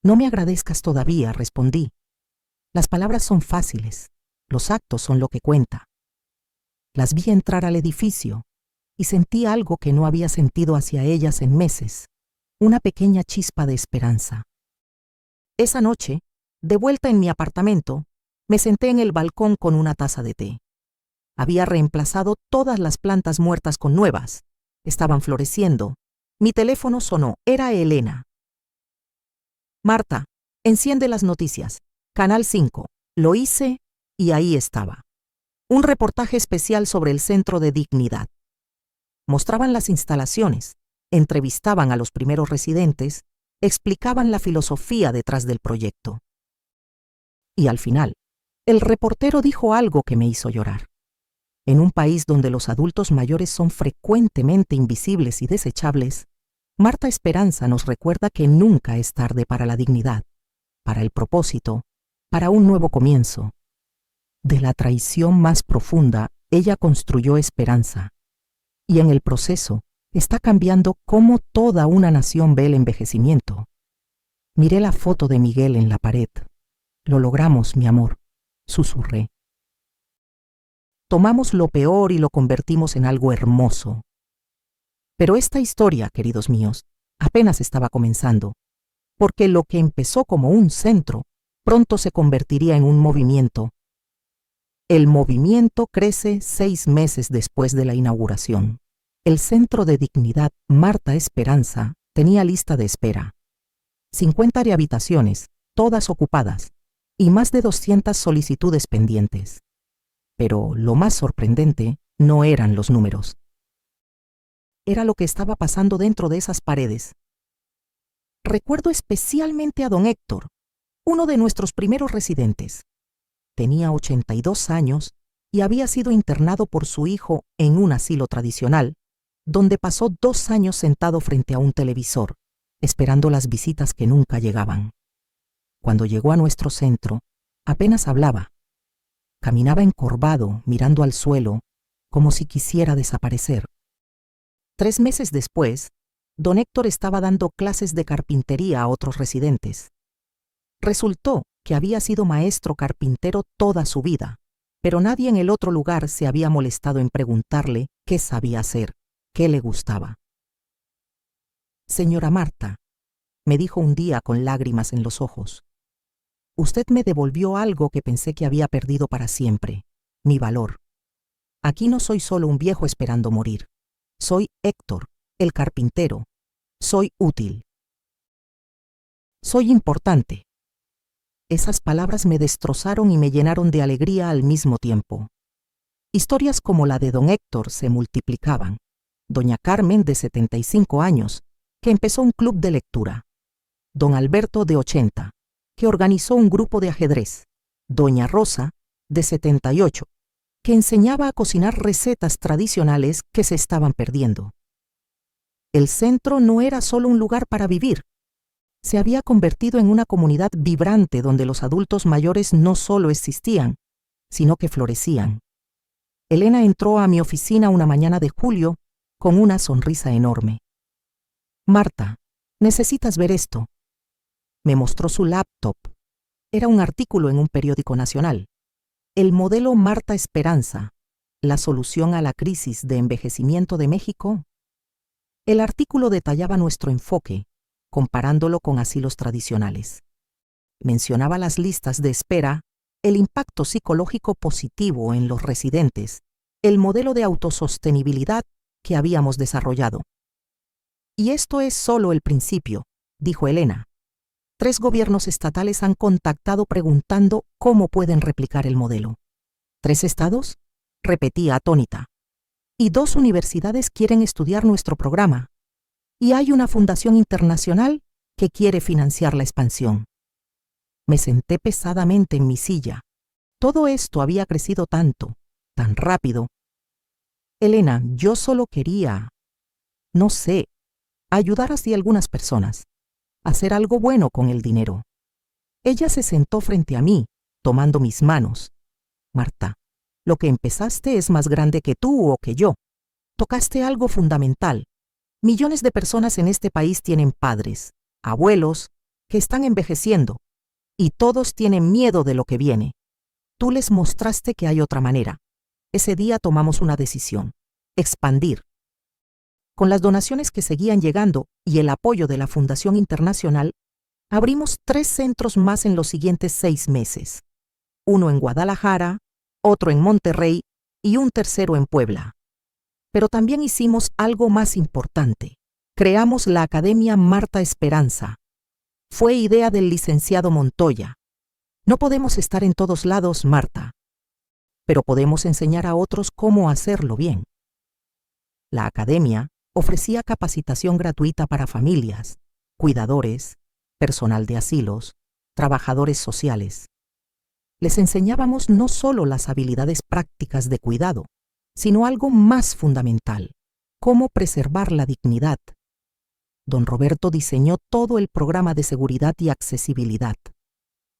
No me agradezcas todavía, respondí. Las palabras son fáciles, los actos son lo que cuenta. Las vi entrar al edificio y sentí algo que no había sentido hacia ellas en meses, una pequeña chispa de esperanza. Esa noche, de vuelta en mi apartamento, me senté en el balcón con una taza de té. Había reemplazado todas las plantas muertas con nuevas. Estaban floreciendo. Mi teléfono sonó. Era Elena. Marta, enciende las noticias. Canal 5. Lo hice y ahí estaba. Un reportaje especial sobre el Centro de Dignidad. Mostraban las instalaciones, entrevistaban a los primeros residentes, explicaban la filosofía detrás del proyecto. Y al final, el reportero dijo algo que me hizo llorar. En un país donde los adultos mayores son frecuentemente invisibles y desechables, Marta Esperanza nos recuerda que nunca es tarde para la dignidad, para el propósito, para un nuevo comienzo. De la traición más profunda, ella construyó esperanza. Y en el proceso, está cambiando cómo toda una nación ve el envejecimiento. Miré la foto de Miguel en la pared. Lo logramos, mi amor, susurré. Tomamos lo peor y lo convertimos en algo hermoso. Pero esta historia, queridos míos, apenas estaba comenzando, porque lo que empezó como un centro, pronto se convertiría en un movimiento. El movimiento crece 6 meses después de la inauguración. El Centro de Dignidad Marta Esperanza tenía lista de espera. 50 habitaciones, todas ocupadas, y más de 200 solicitudes pendientes. Pero lo más sorprendente no eran los números. Era lo que estaba pasando dentro de esas paredes. Recuerdo especialmente a don Héctor, uno de nuestros primeros residentes. Tenía 82 años y había sido internado por su hijo en un asilo tradicional, donde pasó 2 años sentado frente a un televisor, esperando las visitas que nunca llegaban. Cuando llegó a nuestro centro, apenas hablaba. Caminaba encorvado, mirando al suelo, como si quisiera desaparecer. 3 meses después, don Héctor estaba dando clases de carpintería a otros residentes. Resultó que había sido maestro carpintero toda su vida, pero nadie en el otro lugar se había molestado en preguntarle qué sabía hacer, qué le gustaba. Señora Marta, me dijo un día con lágrimas en los ojos, usted me devolvió algo que pensé que había perdido para siempre, mi valor. Aquí no soy solo un viejo esperando morir. Soy Héctor, el carpintero. Soy útil. Soy importante. Esas palabras me destrozaron y me llenaron de alegría al mismo tiempo. Historias como la de don Héctor se multiplicaban. Doña Carmen, de 75 años, que empezó un club de lectura. Don Alberto, de 80, que organizó un grupo de ajedrez. Doña Rosa, de 78, que enseñaba a cocinar recetas tradicionales que se estaban perdiendo. El centro no era solo un lugar para vivir. Se había convertido en una comunidad vibrante donde los adultos mayores no solo existían, sino que florecían. Elena entró a mi oficina una mañana de julio con una sonrisa enorme. Marta, necesitas ver esto. Me mostró su laptop. Era un artículo en un periódico nacional. El modelo Marta Esperanza, la solución a la crisis de envejecimiento de México. El artículo detallaba nuestro enfoque, comparándolo con asilos tradicionales. Mencionaba las listas de espera, el impacto psicológico positivo en los residentes, el modelo de autosostenibilidad que habíamos desarrollado. Y esto es solo el principio, dijo Elena. 3 gobiernos estatales han contactado preguntando cómo pueden replicar el modelo. ¿3 estados? Repetía atónita. Y 2 universidades quieren estudiar nuestro programa. Y hay una fundación internacional que quiere financiar la expansión. Me senté pesadamente en mi silla. Todo esto había crecido tanto, tan rápido. Elena, yo solo quería, no sé, ayudar así a algunas personas, hacer algo bueno con el dinero. Ella se sentó frente a mí, tomando mis manos. Marta, lo que empezaste es más grande que tú o que yo. Tocaste algo fundamental. Millones de personas en este país tienen padres, abuelos, que están envejeciendo, y todos tienen miedo de lo que viene. Tú les mostraste que hay otra manera. Ese día tomamos una decisión: expandir. Con las donaciones que seguían llegando y el apoyo de la Fundación Internacional, abrimos 3 centros más en los siguientes 6 meses. Uno en Guadalajara, otro en Monterrey y un tercero en Puebla. Pero también hicimos algo más importante. Creamos la Academia Marta Esperanza. Fue idea del licenciado Montoya. No podemos estar en todos lados, Marta, pero podemos enseñar a otros cómo hacerlo bien. La academia ofrecía capacitación gratuita para familias, cuidadores, personal de asilos, trabajadores sociales. Les enseñábamos no solo las habilidades prácticas de cuidado, sino algo más fundamental: cómo preservar la dignidad. Don Roberto diseñó todo el programa de seguridad y accesibilidad.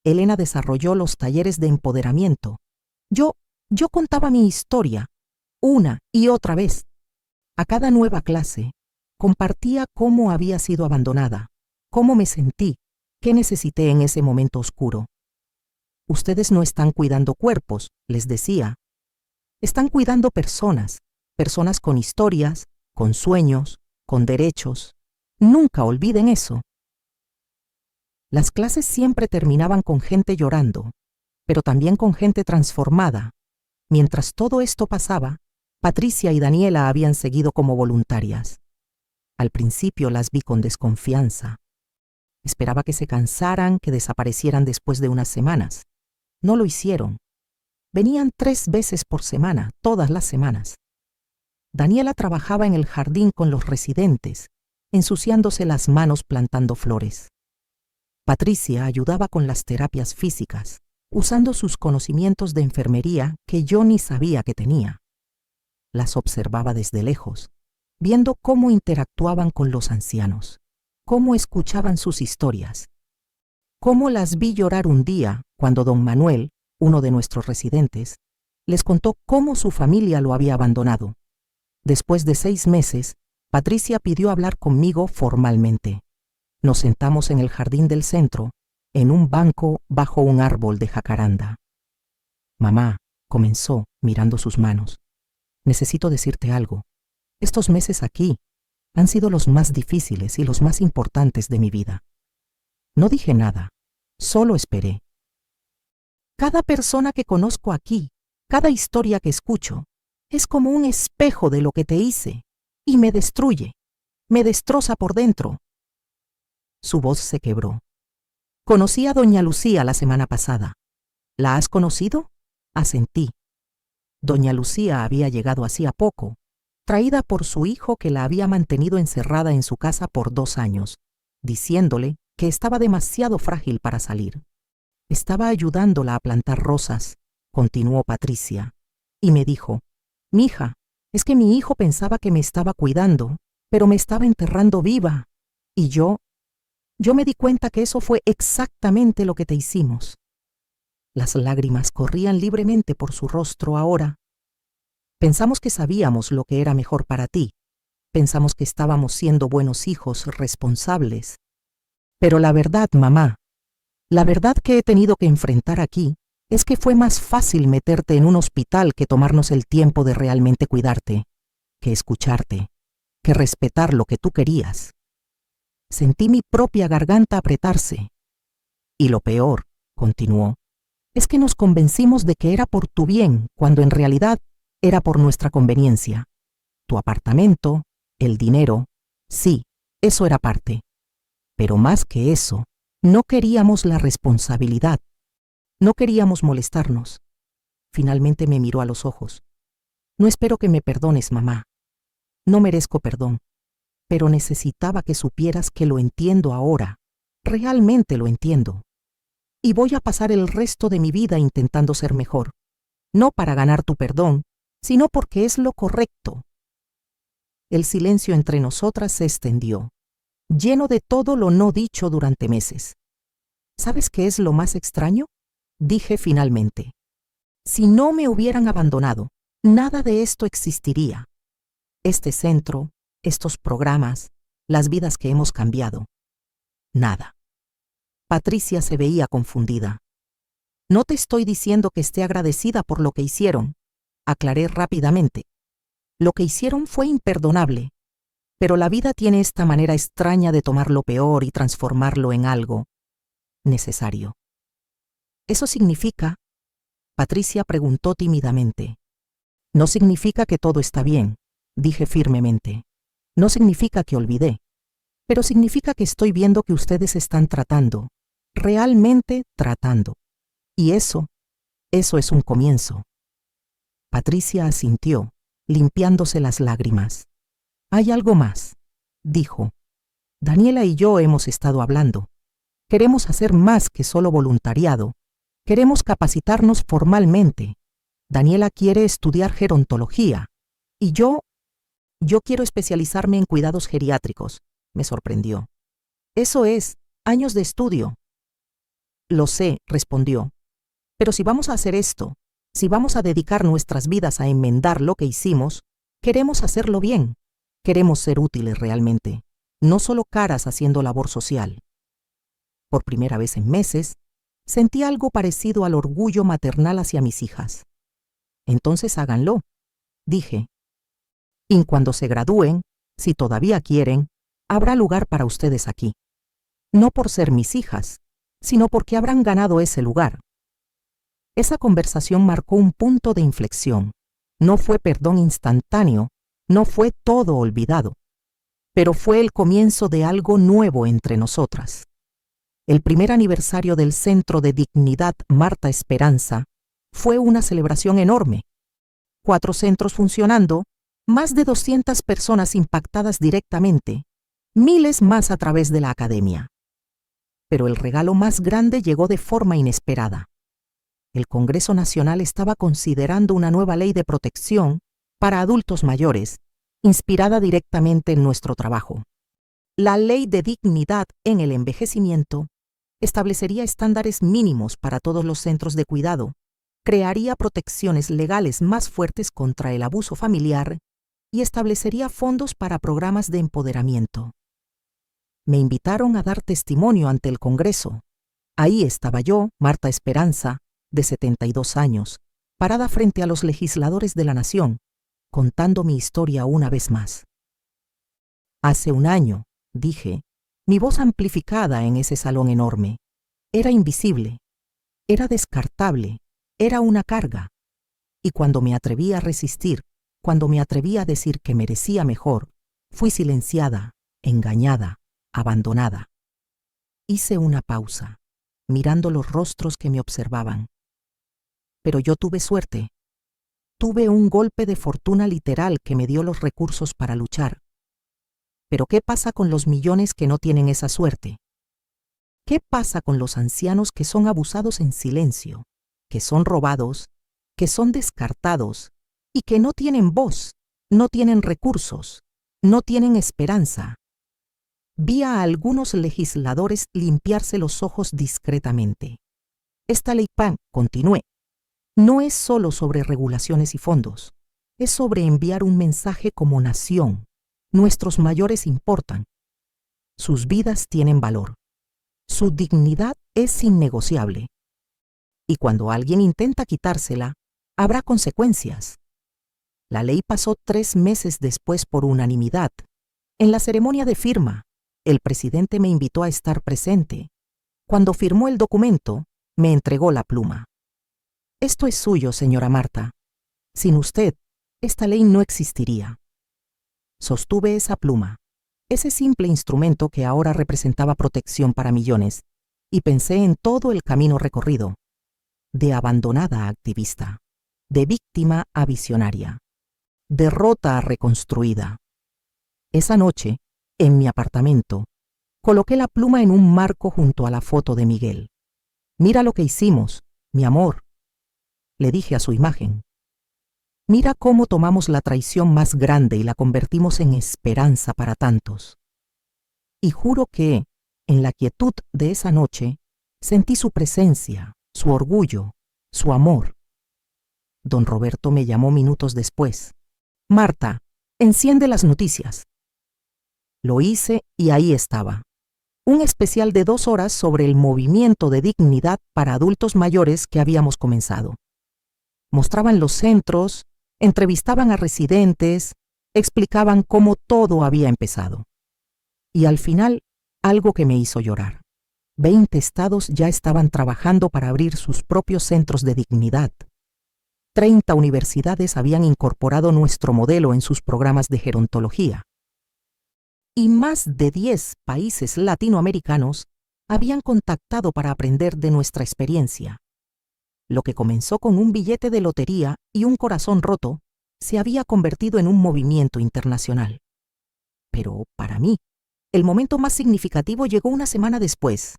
Elena desarrolló los talleres de empoderamiento. Yo contaba mi historia, una y otra vez. A cada nueva clase, compartía cómo había sido abandonada, cómo me sentí, qué necesité en ese momento oscuro. Ustedes no están cuidando cuerpos, les decía. Están cuidando personas, personas con historias, con sueños, con derechos. Nunca olviden eso. Las clases siempre terminaban con gente llorando, pero también con gente transformada. Mientras todo esto pasaba, Patricia y Daniela habían seguido como voluntarias. Al principio las vi con desconfianza. Esperaba que se cansaran, que desaparecieran después de unas semanas. No lo hicieron. Venían 3 veces por semana, todas las semanas. Daniela trabajaba en el jardín con los residentes, ensuciándose las manos plantando flores. Patricia ayudaba con las terapias físicas, usando sus conocimientos de enfermería que yo ni sabía que tenía. Las observaba desde lejos, viendo cómo interactuaban con los ancianos, cómo escuchaban sus historias, cómo las vi llorar un día cuando don Manuel, uno de nuestros residentes, les contó cómo su familia lo había abandonado. Después de 6 meses, Patricia pidió hablar conmigo formalmente. Nos sentamos en el jardín del centro, en un banco bajo un árbol de jacaranda. Mamá, comenzó, mirando sus manos. Necesito decirte algo. Estos meses aquí han sido los más difíciles y los más importantes de mi vida. No dije nada, solo esperé. Cada persona que conozco aquí, cada historia que escucho, es como un espejo de lo que te hice, y me destruye, me destroza por dentro. Su voz se quebró. Conocí a doña Lucía la semana pasada. ¿La has conocido? Asentí. Doña Lucía había llegado hacía poco, traída por su hijo que la había mantenido encerrada en su casa por 2 años, diciéndole que estaba demasiado frágil para salir. Estaba ayudándola a plantar rosas, continuó Patricia, y me dijo: «Mija, es que mi hijo pensaba que me estaba cuidando, pero me estaba enterrando viva, y yo me di cuenta que eso fue exactamente lo que te hicimos». Las lágrimas corrían libremente por su rostro ahora. Pensamos que sabíamos lo que era mejor para ti. Pensamos que estábamos siendo buenos hijos responsables. Pero la verdad, mamá, la verdad que he tenido que enfrentar aquí es que fue más fácil meterte en un hospital que tomarnos el tiempo de realmente cuidarte, que escucharte, que respetar lo que tú querías. Sentí mi propia garganta apretarse. Y lo peor, continuó, es que nos convencimos de que era por tu bien, cuando en realidad era por nuestra conveniencia. Tu apartamento, el dinero, sí, eso era parte. Pero más que eso, no queríamos la responsabilidad. No queríamos molestarnos. Finalmente me miró a los ojos. No espero que me perdones, mamá. No merezco perdón. Pero necesitaba que supieras que lo entiendo ahora. Realmente lo entiendo. Y voy a pasar el resto de mi vida intentando ser mejor. No para ganar tu perdón, sino porque es lo correcto. El silencio entre nosotras se extendió, lleno de todo lo no dicho durante meses. ¿Sabes qué es lo más extraño? Dije finalmente. Si no me hubieran abandonado, nada de esto existiría. Este centro, estos programas, las vidas que hemos cambiado. Nada. Patricia se veía confundida. No te estoy diciendo que esté agradecida por lo que hicieron, aclaré rápidamente. Lo que hicieron fue imperdonable, pero la vida tiene esta manera extraña de tomar lo peor y transformarlo en algo necesario. ¿Eso significa? Patricia preguntó tímidamente. No significa que todo está bien, dije firmemente. No significa que olvidé, pero significa que estoy viendo que ustedes están tratando, realmente tratando. Y eso es un comienzo. Patricia asintió, limpiándose las lágrimas. Hay algo más, dijo. Daniela y yo hemos estado hablando. Queremos hacer más que solo voluntariado. Queremos capacitarnos formalmente. Daniela quiere estudiar gerontología. Y yo quiero especializarme en cuidados geriátricos. Me sorprendió. Eso es, años de estudio. Lo sé, respondió. Pero si vamos a hacer esto, si vamos a dedicar nuestras vidas a enmendar lo que hicimos, queremos hacerlo bien. Queremos ser útiles realmente, no solo caras haciendo labor social. Por primera vez en meses, sentí algo parecido al orgullo maternal hacia mis hijas. Entonces háganlo, dije. Y cuando se gradúen, si todavía quieren, habrá lugar para ustedes aquí. No por ser mis hijas, sino porque habrán ganado ese lugar. Esa conversación marcó un punto de inflexión. No fue perdón instantáneo, no fue todo olvidado, pero fue el comienzo de algo nuevo entre nosotras. El primer aniversario del Centro de Dignidad Marta Esperanza fue una celebración enorme. 4 centros funcionando, más de 200 personas impactadas directamente, miles más a través de la academia. Pero el regalo más grande llegó de forma inesperada. El Congreso Nacional estaba considerando una nueva ley de protección para adultos mayores, inspirada directamente en nuestro trabajo. La Ley de Dignidad en el Envejecimiento establecería estándares mínimos para todos los centros de cuidado, crearía protecciones legales más fuertes contra el abuso familiar y establecería fondos para programas de empoderamiento. Me invitaron a dar testimonio ante el Congreso. Ahí estaba yo, Marta Esperanza, de 72 años, parada frente a los legisladores de la nación, contando mi historia una vez más. Hace un año, dije, mi voz amplificada en ese salón enorme. Era invisible, era descartable, era una carga. Y cuando me atreví a resistir, cuando me atreví a decir que merecía mejor, fui silenciada, engañada, abandonada. Hice una pausa, mirando los rostros que me observaban. Pero yo tuve suerte. Tuve un golpe de fortuna literal que me dio los recursos para luchar. Pero ¿qué pasa con los millones que no tienen esa suerte? ¿Qué pasa con los ancianos que son abusados en silencio, que son robados, que son descartados y que no tienen voz, no tienen recursos, no tienen esperanza? Vi a algunos legisladores limpiarse los ojos discretamente. Esta ley PAN, continué, no es solo sobre regulaciones y fondos, es sobre enviar un mensaje como nación. Nuestros mayores importan. Sus vidas tienen valor. Su dignidad es innegociable. Y cuando alguien intenta quitársela, habrá consecuencias. La ley pasó 3 meses después por unanimidad. En la ceremonia de firma, el presidente me invitó a estar presente. Cuando firmó el documento, me entregó la pluma. Esto es suyo, señora Marta. Sin usted, esta ley no existiría. Sostuve esa pluma, ese simple instrumento que ahora representaba protección para millones, y pensé en todo el camino recorrido, de abandonada a activista, de víctima a visionaria, derrota a reconstruida. Esa noche, en mi apartamento, coloqué la pluma en un marco junto a la foto de Miguel. Mira lo que hicimos, mi amor, le dije a su imagen. Mira cómo tomamos la traición más grande y la convertimos en esperanza para tantos. Y juro que, en la quietud de esa noche, sentí su presencia, su orgullo, su amor. Don Roberto me llamó minutos después. Marta, enciende las noticias. Lo hice y ahí estaba. Un especial de 2 horas sobre el movimiento de dignidad para adultos mayores que habíamos comenzado. Mostraban los centros, entrevistaban a residentes, explicaban cómo todo había empezado. Y al final, algo que me hizo llorar. 20 estados ya estaban trabajando para abrir sus propios centros de dignidad. 30 universidades habían incorporado nuestro modelo en sus programas de gerontología. Y más de 10 países latinoamericanos habían contactado para aprender de nuestra experiencia. Lo que comenzó con un billete de lotería y un corazón roto, se había convertido en un movimiento internacional. Pero para mí, el momento más significativo llegó una semana después.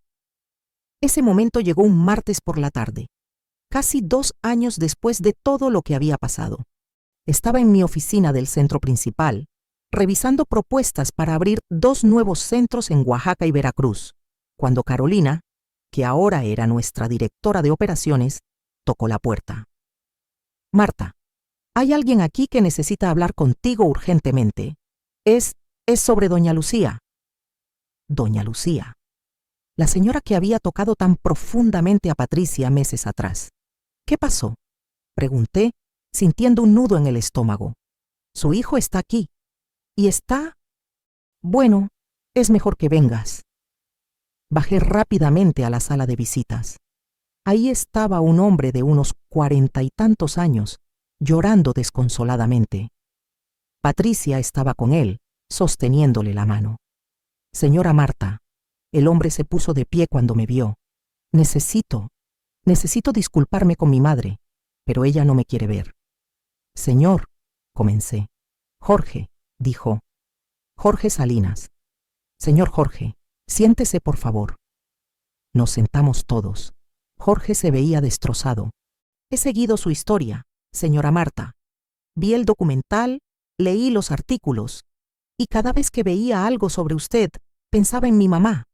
Ese momento llegó un martes por la tarde, casi 2 años después de todo lo que había pasado. Estaba en mi oficina del centro principal, revisando propuestas para abrir 2 nuevos centros en Oaxaca y Veracruz, cuando Carolina, que ahora era nuestra directora de operaciones, tocó la puerta. Marta, hay alguien aquí que necesita hablar contigo urgentemente. Es sobre doña Lucía. Doña Lucía, la señora que había tocado tan profundamente a Patricia meses atrás. ¿Qué pasó?, pregunté, sintiendo un nudo en el estómago. Su hijo está aquí. ¿Y está? Bueno, es mejor que vengas. Bajé rápidamente a la sala de visitas. Ahí estaba un hombre de unos 40 y tantos años, llorando desconsoladamente. Patricia estaba con él, sosteniéndole la mano. Señora Marta, el hombre se puso de pie cuando me vio. Necesito disculparme con mi madre, pero ella no me quiere ver. Señor, comencé. Jorge, dijo. Jorge Salinas. Señor Jorge, siéntese por favor. Nos sentamos todos. Jorge se veía destrozado. He seguido su historia, señora Marta. Vi el documental, leí los artículos, y cada vez que veía algo sobre usted, pensaba en mi mamá.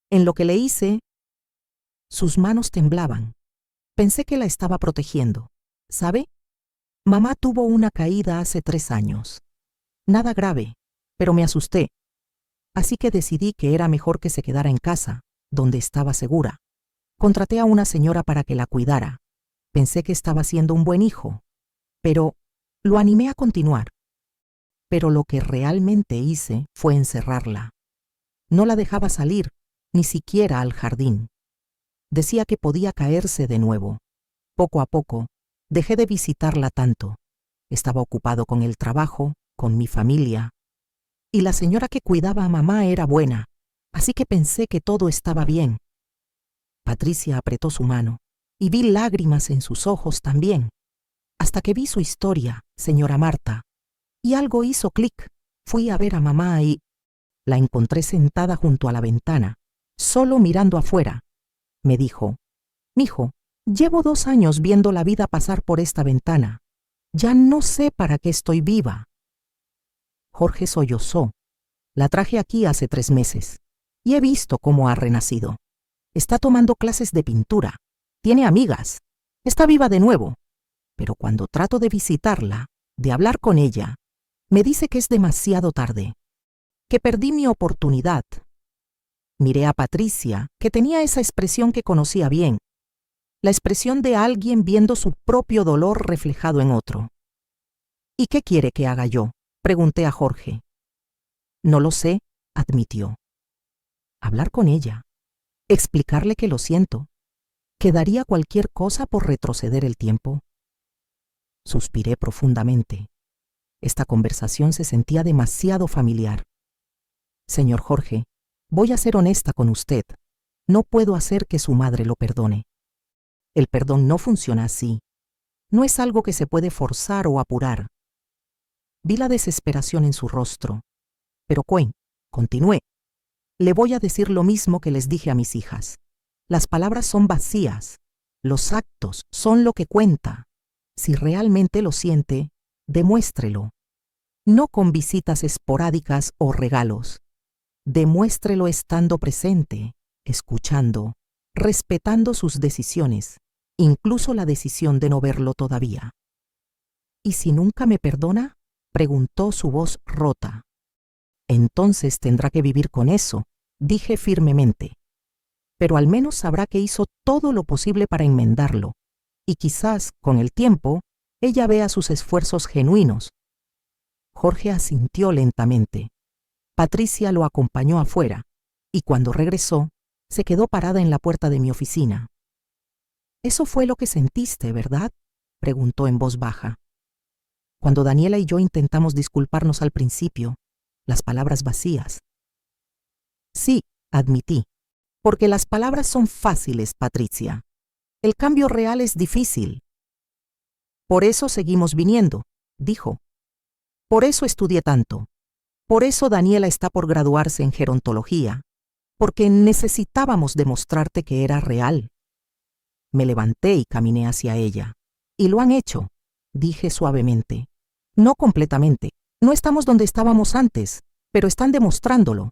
En lo que le hice, sus manos temblaban. Pensé que la estaba protegiendo. ¿Sabe? Mamá tuvo una caída hace 3 años. Nada grave, pero me asusté. Así que decidí que era mejor que se quedara en casa, donde estaba segura. Contraté a una señora para que la cuidara. Pensé que estaba siendo un buen hijo, pero lo animé a continuar. Pero lo que realmente hice fue encerrarla. No la dejaba salir, ni siquiera al jardín. Decía que podía caerse de nuevo. Poco a poco, dejé de visitarla tanto. Estaba ocupado con el trabajo, con mi familia. Y la señora que cuidaba a mamá era buena, así que pensé que todo estaba bien. Patricia apretó su mano, y vi lágrimas en sus ojos también, hasta que vi su historia, señora Marta, y algo hizo clic. Fui a ver a mamá y la encontré sentada junto a la ventana, solo mirando afuera. Me dijo, «Mijo, llevo 2 años viendo la vida pasar por esta ventana. Ya no sé para qué estoy viva». Jorge sollozó. La traje aquí hace 3 meses, y he visto cómo ha renacido. Está tomando clases de pintura, tiene amigas, está viva de nuevo. Pero cuando trato de visitarla, de hablar con ella, me dice que es demasiado tarde, que perdí mi oportunidad. Miré a Patricia, que tenía esa expresión que conocía bien, la expresión de alguien viendo su propio dolor reflejado en otro. ¿Y qué quiere que haga yo?, pregunté a Jorge. No lo sé, admitió. Hablar con ella, explicarle que lo siento, que daría cualquier cosa por retroceder el tiempo. Suspiré profundamente. Esta conversación se sentía demasiado familiar. Señor Jorge, voy a ser honesta con usted. No puedo hacer que su madre lo perdone. El perdón no funciona así. No es algo que se puede forzar o apurar. Vi la desesperación en su rostro. Pero continué. Le voy a decir lo mismo que les dije a mis hijas. Las palabras son vacías. Los actos son lo que cuenta. Si realmente lo siente, demuéstrelo. No con visitas esporádicas o regalos. Demuéstrelo estando presente, escuchando, respetando sus decisiones, incluso la decisión de no verlo todavía. ¿Y si nunca me perdona?, preguntó su voz rota. Entonces tendrá que vivir con eso, dije firmemente. Pero al menos sabrá que hizo todo lo posible para enmendarlo, y quizás, con el tiempo, ella vea sus esfuerzos genuinos. Jorge asintió lentamente. Patricia lo acompañó afuera, y cuando regresó, se quedó parada en la puerta de mi oficina. «Eso fue lo que sentiste, ¿verdad?», preguntó en voz baja. Cuando Daniela y yo intentamos disculparnos al principio, las palabras vacías. «Sí», admití, «porque las palabras son fáciles, Patricia. El cambio real es difícil». «Por eso seguimos viniendo», dijo. «Por eso estudié tanto. Por eso Daniela está por graduarse en gerontología. Porque necesitábamos demostrarte que era real». Me levanté y caminé hacia ella. «Y lo han hecho», dije suavemente. «No completamente. No estamos donde estábamos antes, pero están demostrándolo».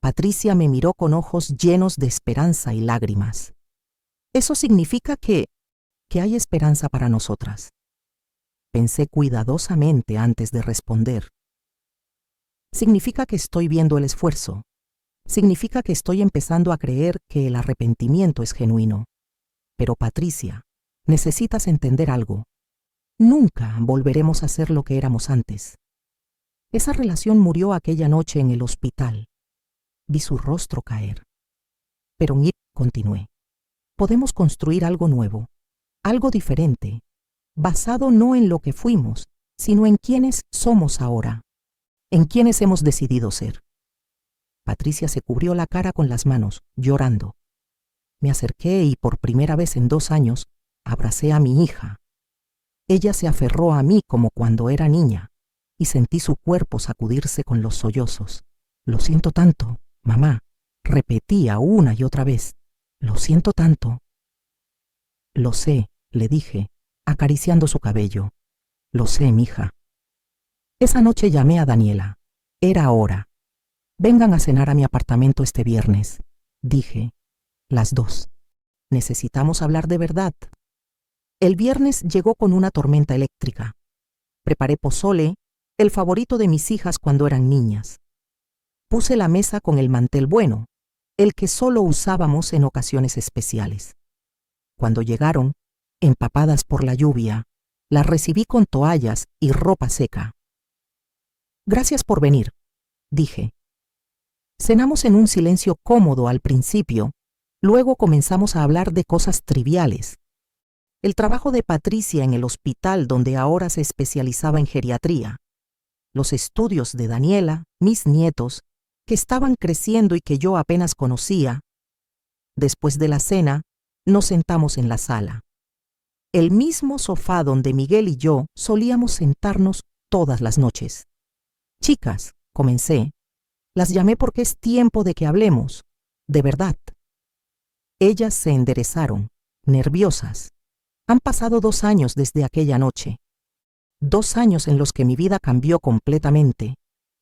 Patricia me miró con ojos llenos de esperanza y lágrimas. «Eso significa que hay esperanza para nosotras». Pensé cuidadosamente antes de responder. «Significa que estoy viendo el esfuerzo. Significa que estoy empezando a creer que el arrepentimiento es genuino. Pero Patricia, necesitas entender algo. Nunca volveremos a ser lo que éramos antes. Esa relación murió aquella noche en el hospital». Vi su rostro caer. «Pero continué. Podemos construir algo nuevo, algo diferente, basado no en lo que fuimos, sino en quienes somos ahora, en quienes hemos decidido ser». Patricia se cubrió la cara con las manos, llorando. Me acerqué y por primera vez en 2 años abracé a mi hija. Ella se aferró a mí como cuando era niña y sentí su cuerpo sacudirse con los sollozos. «Lo siento tanto, mamá», repetía una y otra vez. «Lo siento tanto». «Lo sé», le dije, acariciando su cabello. «Lo sé, mija». Esa noche llamé a Daniela. Era hora. «Vengan a cenar a mi apartamento este viernes», dije. «Las 2. Necesitamos hablar de verdad». El viernes llegó con una tormenta eléctrica. Preparé pozole, el favorito de mis hijas cuando eran niñas. Puse la mesa con el mantel bueno, el que solo usábamos en ocasiones especiales. Cuando llegaron, empapadas por la lluvia, las recibí con toallas y ropa seca. «Gracias por venir», dije. Cenamos en un silencio cómodo al principio, luego comenzamos a hablar de cosas triviales. El trabajo de Patricia en el hospital donde ahora se especializaba en geriatría. Los estudios de Daniela, mis nietos, que estaban creciendo y que yo apenas conocía. Después de la cena, nos sentamos en la sala. El mismo sofá donde Miguel y yo solíamos sentarnos todas las noches. «Chicas», comencé, «las llamé porque es tiempo de que hablemos, de verdad». Ellas se enderezaron, nerviosas. Han pasado 2 años desde aquella noche. 2 años en los que mi vida cambió completamente,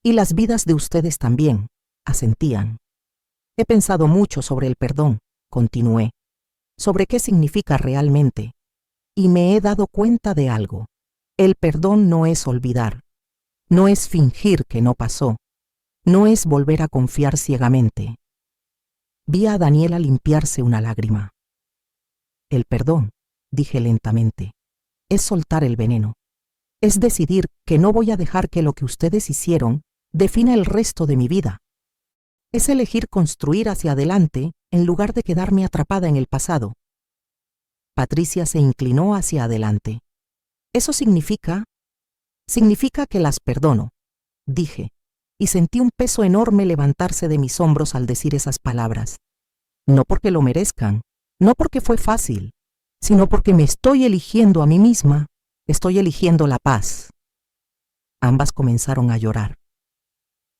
y las vidas de ustedes también, asentían. He pensado mucho sobre el perdón, continué, sobre qué significa realmente, y me he dado cuenta de algo. El perdón no es olvidar, no es fingir que no pasó, no es volver a confiar ciegamente. Vi a Daniela limpiarse una lágrima. El perdón, dije lentamente, es soltar el veneno. Es decidir que no voy a dejar que lo que ustedes hicieron defina el resto de mi vida. Es elegir construir hacia adelante en lugar de quedarme atrapada en el pasado. Patricia se inclinó hacia adelante. Eso significa que las perdono, dije, y sentí un peso enorme levantarse de mis hombros al decir esas palabras. No porque lo merezcan, no porque fue fácil, sino porque me estoy eligiendo a mí misma, estoy eligiendo la paz. Ambas comenzaron a llorar.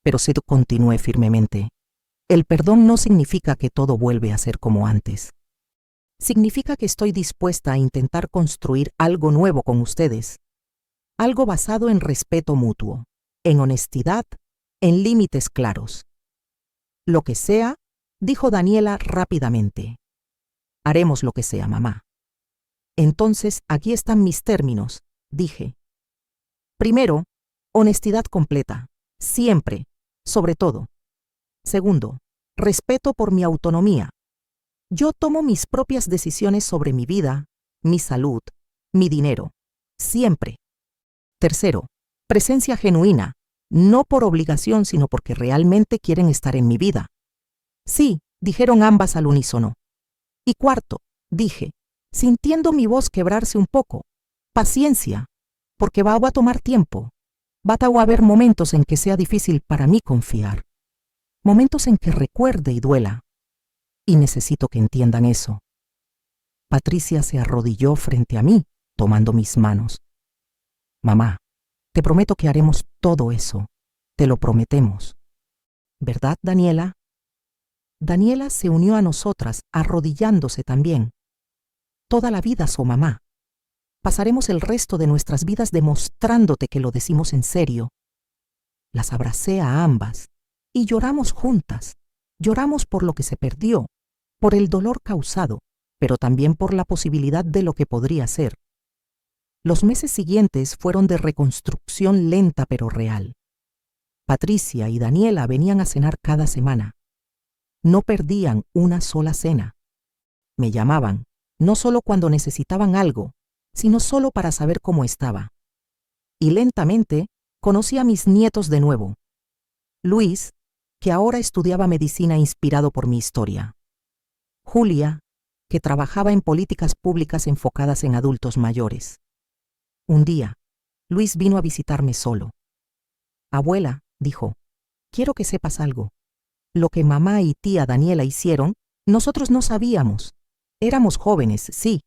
Pero continué firmemente. El perdón no significa que todo vuelve a ser como antes. Significa que estoy dispuesta a intentar construir algo nuevo con ustedes. Algo basado en respeto mutuo, en honestidad, en límites claros. Lo que sea, dijo Daniela rápidamente. Haremos lo que sea, mamá. Entonces, aquí están mis términos, dije. Primero, honestidad completa, siempre, sobre todo. Segundo, respeto por mi autonomía. Yo tomo mis propias decisiones sobre mi vida, mi salud, mi dinero, siempre. Tercero, presencia genuina, no por obligación, sino porque realmente quieren estar en mi vida. Sí, dijeron ambas al unísono. Y cuarto, dije, sintiendo mi voz quebrarse un poco, paciencia, porque va a tomar tiempo. Va a haber momentos en que sea difícil para mí confiar. Momentos en que recuerde y duela. Y necesito que entiendan eso. Patricia se arrodilló frente a mí, tomando mis manos. Mamá, te prometo que haremos todo eso. Te lo prometemos. ¿Verdad, Daniela? Daniela se unió a nosotras, arrodillándose también. Toda la vida, su mamá. Pasaremos el resto de nuestras vidas demostrándote que lo decimos en serio. Las abracé a ambas y lloramos juntas. Lloramos por lo que se perdió, por el dolor causado, pero también por la posibilidad de lo que podría ser. Los meses siguientes fueron de reconstrucción lenta pero real. Patricia y Daniela venían a cenar cada semana. No perdían una sola cena. Me llamaban, no solo cuando necesitaban algo, sino solo para saber cómo estaba. Y lentamente conocí a mis nietos de nuevo. Luis, que ahora estudiaba medicina inspirado por mi historia. Julia, que trabajaba en políticas públicas enfocadas en adultos mayores. Un día, Luis vino a visitarme solo. Abuela, dijo, quiero que sepas algo. Lo que mamá y tía Daniela hicieron, nosotros no sabíamos. Éramos jóvenes, sí,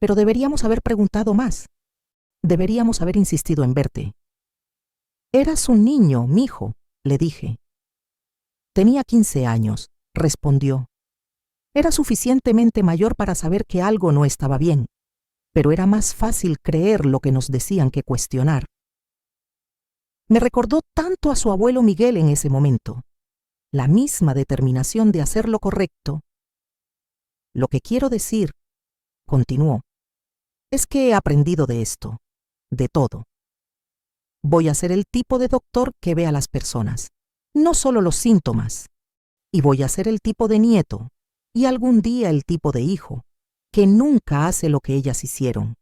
pero deberíamos haber preguntado más. Deberíamos haber insistido en verte. Eras un niño, mijo, le dije. Tenía 15 años, respondió. Era suficientemente mayor para saber que algo no estaba bien, pero era más fácil creer lo que nos decían que cuestionar. Me recordó tanto a su abuelo Miguel en ese momento. La misma determinación de hacer lo correcto. Lo que quiero decir, continuó, es que he aprendido de esto, de todo. Voy a ser el tipo de doctor que ve a las personas, no solo los síntomas. Y voy a ser el tipo de nieto, y algún día el tipo de hijo, que nunca hace lo que ellas hicieron.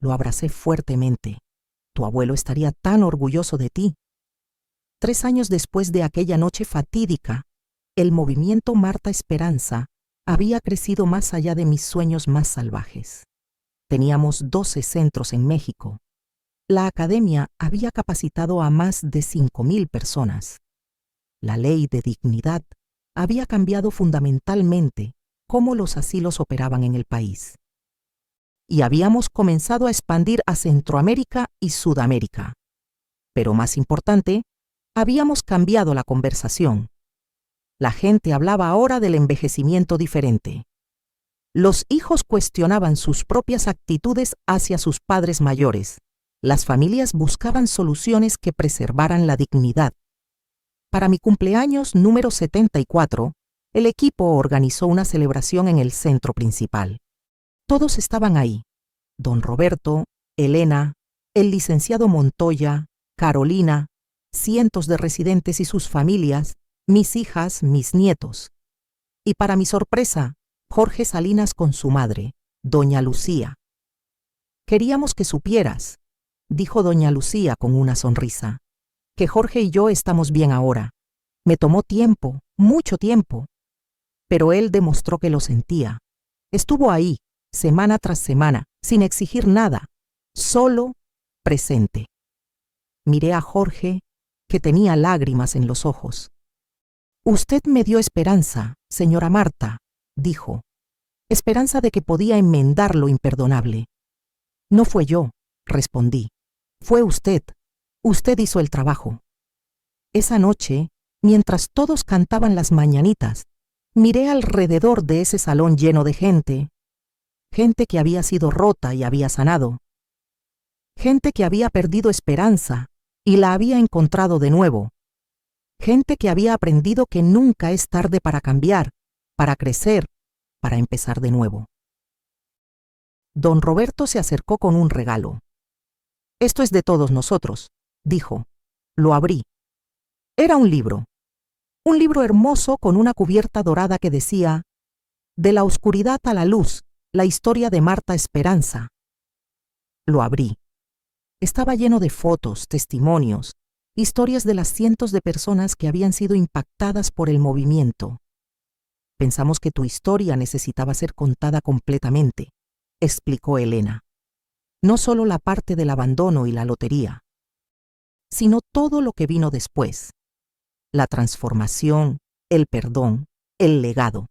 Lo abracé fuertemente. Tu abuelo estaría tan orgulloso de ti. 3 años después de aquella noche fatídica, el movimiento Marta Esperanza había crecido más allá de mis sueños más salvajes. Teníamos 12 centros en México. La academia había capacitado a más de 5,000 personas. La ley de dignidad había cambiado fundamentalmente cómo los asilos operaban en el país. Y habíamos comenzado a expandir a Centroamérica y Sudamérica. Pero más importante, habíamos cambiado la conversación. La gente hablaba ahora del envejecimiento diferente. Los hijos cuestionaban sus propias actitudes hacia sus padres mayores. Las familias buscaban soluciones que preservaran la dignidad. Para mi cumpleaños número 74, el equipo organizó una celebración en el centro principal. Todos estaban ahí. Don Roberto, Elena, el licenciado Montoya, Carolina, cientos de residentes y sus familias, mis hijas, mis nietos. Y para mi sorpresa, Jorge Salinas con su madre, doña Lucía. Queríamos que supieras, dijo doña Lucía con una sonrisa, que Jorge y yo estamos bien ahora. Me tomó tiempo, mucho tiempo. Pero él demostró que lo sentía. Estuvo ahí, semana tras semana, sin exigir nada, solo presente. Miré a Jorge, que tenía lágrimas en los ojos. Usted me dio esperanza, señora Marta, dijo. Esperanza de que podía enmendar lo imperdonable. No fue yo, respondí. Fue usted. Usted hizo el trabajo. Esa noche, mientras todos cantaban las mañanitas, miré alrededor de ese salón lleno de gente. Gente que había sido rota y había sanado. Gente que había perdido esperanza y la había encontrado de nuevo. Gente que había aprendido que nunca es tarde para cambiar, para crecer, para empezar de nuevo. Don Roberto se acercó con un regalo. Esto es de todos nosotros, dijo. Lo abrí. Era un libro. Un libro hermoso con una cubierta dorada que decía: De la oscuridad a la luz, la historia de Marta Esperanza. Lo abrí. Estaba lleno de fotos, testimonios, historias de las cientos de personas que habían sido impactadas por el movimiento. Pensamos que tu historia necesitaba ser contada completamente, explicó Elena. No solo la parte del abandono y la lotería, sino todo lo que vino después. La transformación, el perdón, el legado.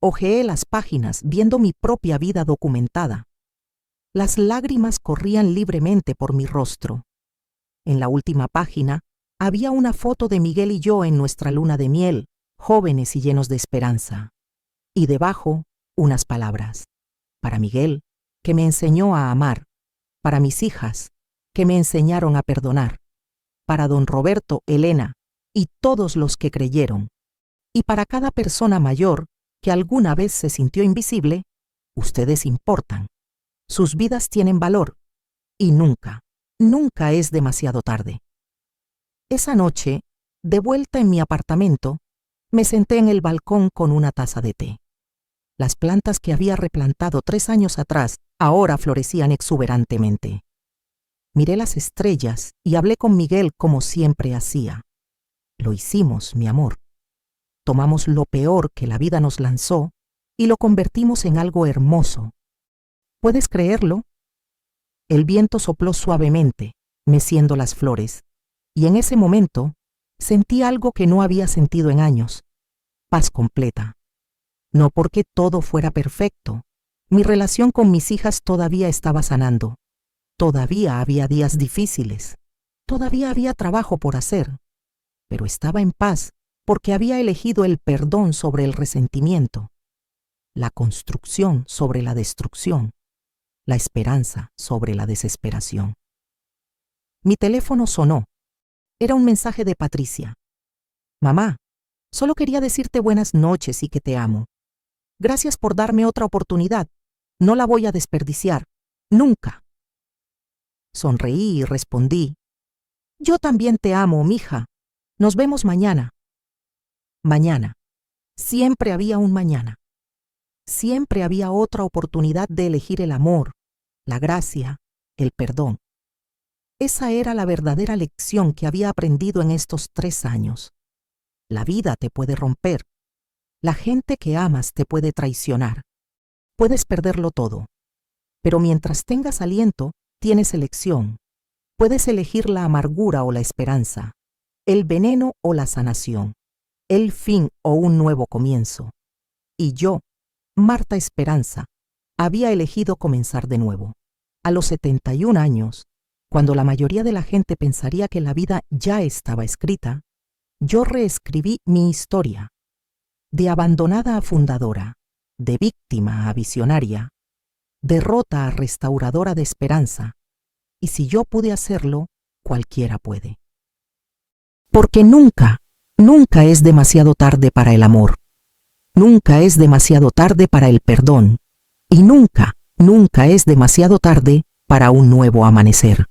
Hojeé las páginas viendo mi propia vida documentada. Las lágrimas corrían libremente por mi rostro. En la última página había una foto de Miguel y yo en nuestra luna de miel, jóvenes y llenos de esperanza. Y debajo, unas palabras. Para Miguel, que me enseñó a amar. Para mis hijas, que me enseñaron a perdonar. Para don Roberto, Elena y todos los que creyeron. Y para cada persona mayor que alguna vez se sintió invisible, ustedes importan. Sus vidas tienen valor. Y nunca, nunca es demasiado tarde. Esa noche, de vuelta en mi apartamento, me senté en el balcón con una taza de té. Las plantas que había replantado 3 años atrás ahora florecían exuberantemente. Miré las estrellas y hablé con Miguel como siempre hacía. Lo hicimos, mi amor. Tomamos lo peor que la vida nos lanzó y lo convertimos en algo hermoso. ¿Puedes creerlo? El viento sopló suavemente, meciendo las flores, y en ese momento sentí algo que no había sentido en años: paz completa. No porque todo fuera perfecto. Mi relación con mis hijas todavía estaba sanando. Todavía había días difíciles. Todavía había trabajo por hacer. Pero estaba en paz porque había elegido el perdón sobre el resentimiento, la construcción sobre la destrucción, la esperanza sobre la desesperación. Mi teléfono sonó. Era un mensaje de Patricia. Mamá, solo quería decirte buenas noches y que te amo. Gracias por darme otra oportunidad. No la voy a desperdiciar. Nunca. Sonreí y respondí: Yo también te amo, mija. Nos vemos mañana. Mañana. Siempre había un mañana. Siempre había otra oportunidad de elegir el amor, la gracia, el perdón. Esa era la verdadera lección que había aprendido en estos 3 años. La vida te puede romper. La gente que amas te puede traicionar. Puedes perderlo todo. Pero mientras tengas aliento, tienes elección. Puedes elegir la amargura o la esperanza, el veneno o la sanación, el fin o un nuevo comienzo. Y yo, Marta Esperanza, había elegido comenzar de nuevo. A los 71 años, cuando la mayoría de la gente pensaría que la vida ya estaba escrita, yo reescribí mi historia. De abandonada a fundadora, de víctima a visionaria, derrota a restauradora de esperanza. Y si yo pude hacerlo, cualquiera puede. Porque nunca, nunca es demasiado tarde para el amor. Nunca es demasiado tarde para el perdón. Y nunca, nunca es demasiado tarde para un nuevo amanecer.